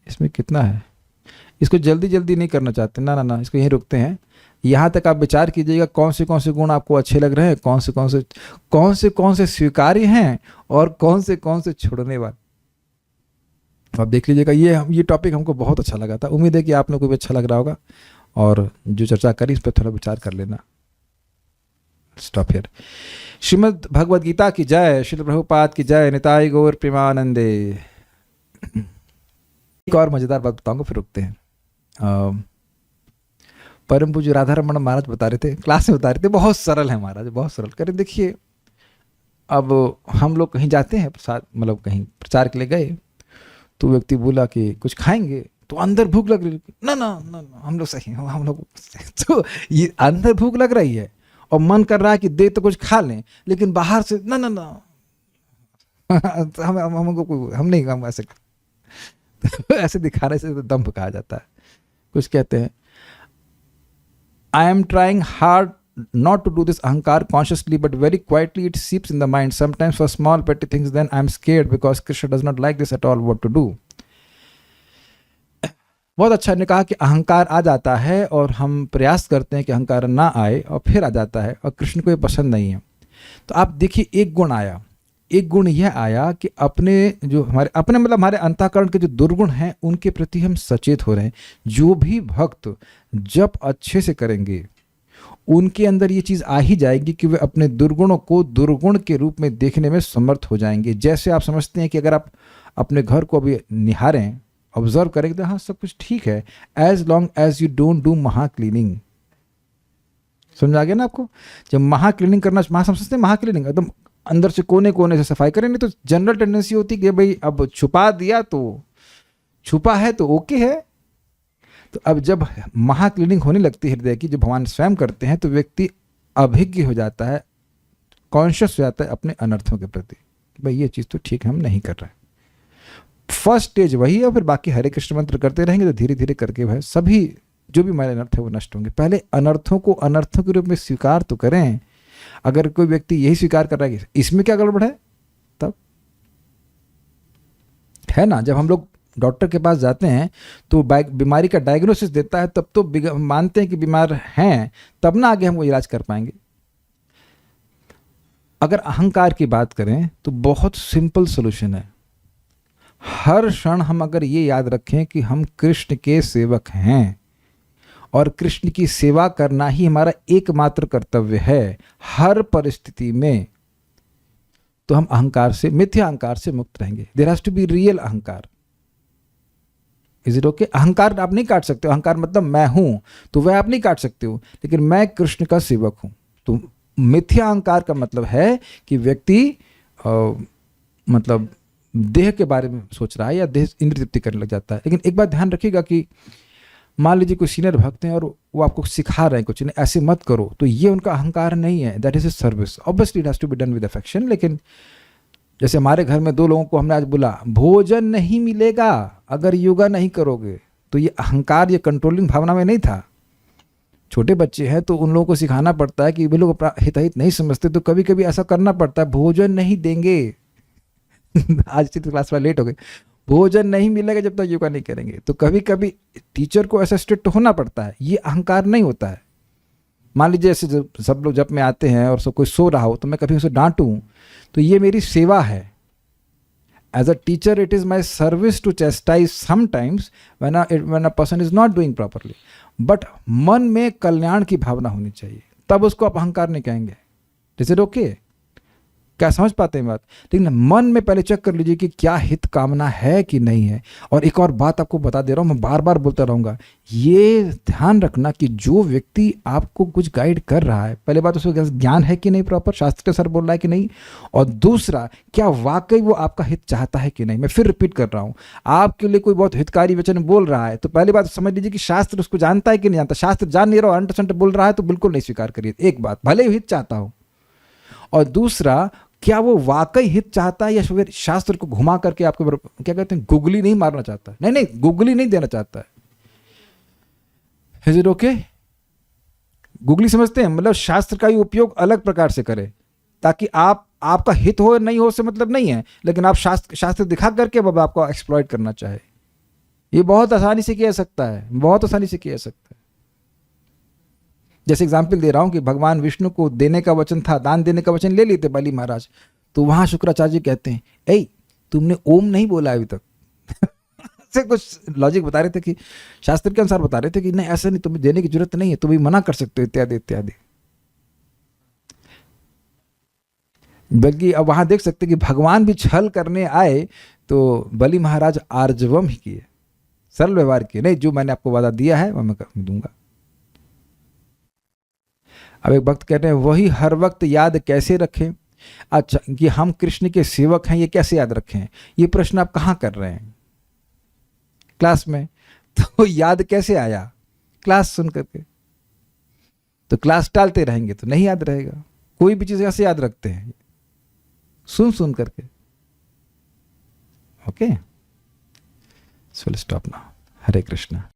इसमें कितना है, इसको जल्दी जल्दी नहीं करना चाहते, ना ना ना, इसको यहीं रुकते हैं। यहाँ तक आप विचार कीजिएगा कौन से गुण आपको अच्छे लग रहे हैं, कौन से स्वीकार्य हैं और कौन से छोड़ने वाले। आप देख लीजिएगा। ये टॉपिक हमको बहुत अच्छा लगा था। उम्मीद है कि आप लोगों को भी अच्छा लग रहा होगा, और जो चर्चा करी इस पर थोड़ा विचार कर लेना। Stop here. श्रीमद् भगवद गीता की जय, श्रील प्रभुपाद की जय, निताई गौर प्रेमानंदे। एक और मजेदार बात बताऊंगा, फिर रुकते हैं। परम पूज्य राधा रमण महाराज बता रहे थे, क्लास में बता रहे थे, बहुत सरल है महाराज, बहुत सरल। करें देखिए, अब हम लोग कहीं जाते हैं प्रसाद, मतलब कहीं प्रचार के लिए गए, तो व्यक्ति बोला कि कुछ खाएंगे, तो अंदर भूख लग रही, ना ना ना, हम लोग सही, हम लोग तो ये अंदर भूख लग रही है और मन कर रहा है कि दे तो कुछ खा लें, लेकिन बाहर से ना ना ना हम नहीं, हम ऐसे ऐसे दिखाने से तो दम्भ कहा जाता है। कुछ कहते हैं, I am trying hard not to do this ahankar consciously, but very quietly it seeps in the mind, sometimes for small petty things. Then I am scared because Krishna does not like this at all. What to do? बहुत अच्छा ने कहा कि अहंकार आ जाता है और हम प्रयास करते हैं कि अहंकार ना आए, और फिर आ जाता है, और कृष्ण को ये पसंद नहीं है। तो आप देखिए, एक गुण आया, एक गुण यह आया कि अपने जो अपने मतलब हमारे अंतःकरण के जो दुर्गुण हैं उनके प्रति हम सचेत हो रहे हैं। जो भी भक्त जब अच्छे से करेंगे उनके अंदर ये चीज़ आ ही जाएगी कि वे अपने दुर्गुणों को दुर्गुण के रूप में देखने में समर्थ हो जाएंगे। जैसे आप समझते हैं कि अगर आप अपने घर को अभी निहारें, ऑब्जर्व करेंगे, तो हाँ सब कुछ ठीक है, as long as you don't do महा क्लीनिंग। समझ आ गया ना आपको? जब महा क्लीनिंग करना, समझते हैं महा क्लीनिंग एकदम अंदर से कोने कोने से सफाई करें, नहीं तो जनरल टेंडेंसी होती है कि भाई अब छुपा दिया तो छुपा है तो ओके है। तो अब जब महा क्लीनिंग होने लगती है हृदय की, जो भगवान स्वयं करते हैं, तो व्यक्ति अभिज्ञ हो जाता है, कॉन्शियस हो जाता है अपने अनर्थों के प्रति, भाई ये चीज़ तो ठीक है, हम नहीं कर रहे। फर्स्ट स्टेज वही है, फिर बाकी हरे कृष्ण मंत्र करते रहेंगे तो धीरे धीरे करके भाई सभी जो भी हमारे अनर्थ है वो नष्ट होंगे। पहले अनर्थों को अनर्थों के रूप में स्वीकार तो करें। अगर कोई व्यक्ति यही स्वीकार कर रहा है कि इसमें क्या गड़बड़ है, तब है ना, जब हम लोग डॉक्टर के पास जाते हैं तो बीमारी का डायग्नोसिस देता है, तब तो मानते हैं कि बीमार हैं, तब ना आगे हम वो इलाज कर पाएंगे। अगर अहंकार की बात करें तो बहुत सिंपल सोल्यूशन है। हर क्षण हम अगर ये याद रखें कि हम कृष्ण के सेवक हैं और कृष्ण की सेवा करना ही हमारा एकमात्र कर्तव्य है हर परिस्थिति में, तो हम अहंकार से, मिथ्या अहंकार से मुक्त रहेंगे। There has to be real अहंकार। Is it okay? अहंकार आप नहीं काट सकते हो। अहंकार मतलब मैं हूं, तो वह आप नहीं काट सकते हो, लेकिन मैं कृष्ण का सेवक हूं। तो मिथ्या अहंकार का मतलब है कि व्यक्ति मतलब देह के बारे में सोच रहा है या देह इंद्रिय तृप्ति करने लग जाता है। लेकिन एक बात ध्यान रखिएगा कि मान लीजिए कोई सीनियर भक्त हैं और वो आपको सिखा रहे हैं कुछ, नहीं ऐसे मत करो, तो ये उनका अहंकार नहीं है, that is a service. Obviously it has to be done with affection. लेकिन जैसे हमारे घर में 2 लोगों को हमने आज बोला भोजन नहीं मिलेगा अगर योगा नहीं करोगे, तो ये अहंकार, ये कंट्रोलिंग भावना में नहीं था। छोटे बच्चे हैं तो उन लोगों को सिखाना पड़ता है कि वे लोग अपना हिताहित नहीं समझते, तो कभी कभी ऐसा करना पड़ता है, भोजन नहीं देंगे आज की क्लास में लेट हो गए, भोजन नहीं मिलेगा जब तक योगा नहीं करेंगे। तो कभी कभी टीचर को ऐसा स्ट्रिक्ट होना पड़ता है, ये अहंकार नहीं होता है। मान लीजिए ऐसे सब लोग जब में आते हैं और सब कोई सो रहा हो तो मैं कभी उसे डांटूं, तो ये मेरी सेवा है। As a teacher it is my service to chastise sometimes when a person is not doing properly, but मन में कल्याण की भावना होनी चाहिए, तब उसको आप अहंकार नहीं कहेंगे। Is it okay? क्या समझ पाते हैं बात? लेकिन मन में पहले चेक कर लीजिए कि क्या हित कामना है कि नहीं है। और एक और बात आपको बता दे रहा हूँ, मैं बार बार बोलता रहूँगा, ये ध्यान रखना कि जो व्यक्ति आपको कुछ गाइड कर रहा है, पहले बात उसको ज्ञान है कि नहीं, प्रॉपर शास्त्र के सर बोल रहा है कि नहीं, और दूसरा क्या वाकई वो आपका हित चाहता है कि नहीं। मैं फिर रिपीट कर रहा हूँ, आपके लिए कोई बहुत हितकारी वचन बोल रहा है तो पहली बात समझ लीजिए कि शास्त्र उसको जानता है कि नहीं जानता। शास्त्र जान नहीं रहा, अंट बोल रहा है तो बिल्कुल नहीं स्वीकार करिए, एक बात, भले ही हित चाहता हो। और दूसरा, क्या वो वाकई हित चाहता है या फिर शास्त्र को घुमा करके आपके क्या कहते हैं, गुगली नहीं मारना चाहता है। नहीं, गुगली नहीं देना चाहता है। Is it okay? गुगली समझते हैं, मतलब शास्त्र का ही उपयोग अलग प्रकार से करें ताकि आपका हित हो नहीं हो से मतलब नहीं है, लेकिन आप शास्त्र दिखा करके बाबा आपको एक्सप्लॉइट करना चाहे, ये बहुत आसानी से किया सकता है, बहुत आसानी से किया सकता है। जैसे एग्जाम्पल दे रहा हूं कि भगवान विष्णु को देने का वचन था, दान देने का वचन ले लिए थे बलि महाराज, तो वहां शुक्राचार्य जी कहते हैं, ए तुमने ओम नहीं बोला अभी तक से कुछ लॉजिक बता रहे थे कि शास्त्र के अनुसार बता रहे थे कि नहीं ऐसा नहीं, तुम्हें देने की जरूरत नहीं है, तुम भी मना कर सकते हो, इत्यादि इत्यादि। बल्कि अब वहां देख सकते कि भगवान भी छल करने आए तो बलि महाराज आर्जवम ही किए, सरल व्यवहार किए, नहीं जो मैंने आपको वादा दिया है वह मैं दूंगा। अब एक भक्त कहते हैं वही हर वक्त याद कैसे रखें। अच्छा, कि हम कृष्ण के सेवक हैं, ये कैसे याद रखें? ये प्रश्न आप कहाँ कर रहे हैं? क्लास में। तो याद कैसे आया? क्लास सुन करके। तो क्लास टालते रहेंगे तो नहीं याद रहेगा। कोई भी चीज कैसे याद रखते हैं? सुन करके। Okay, so let's stop now. Hare Krishna.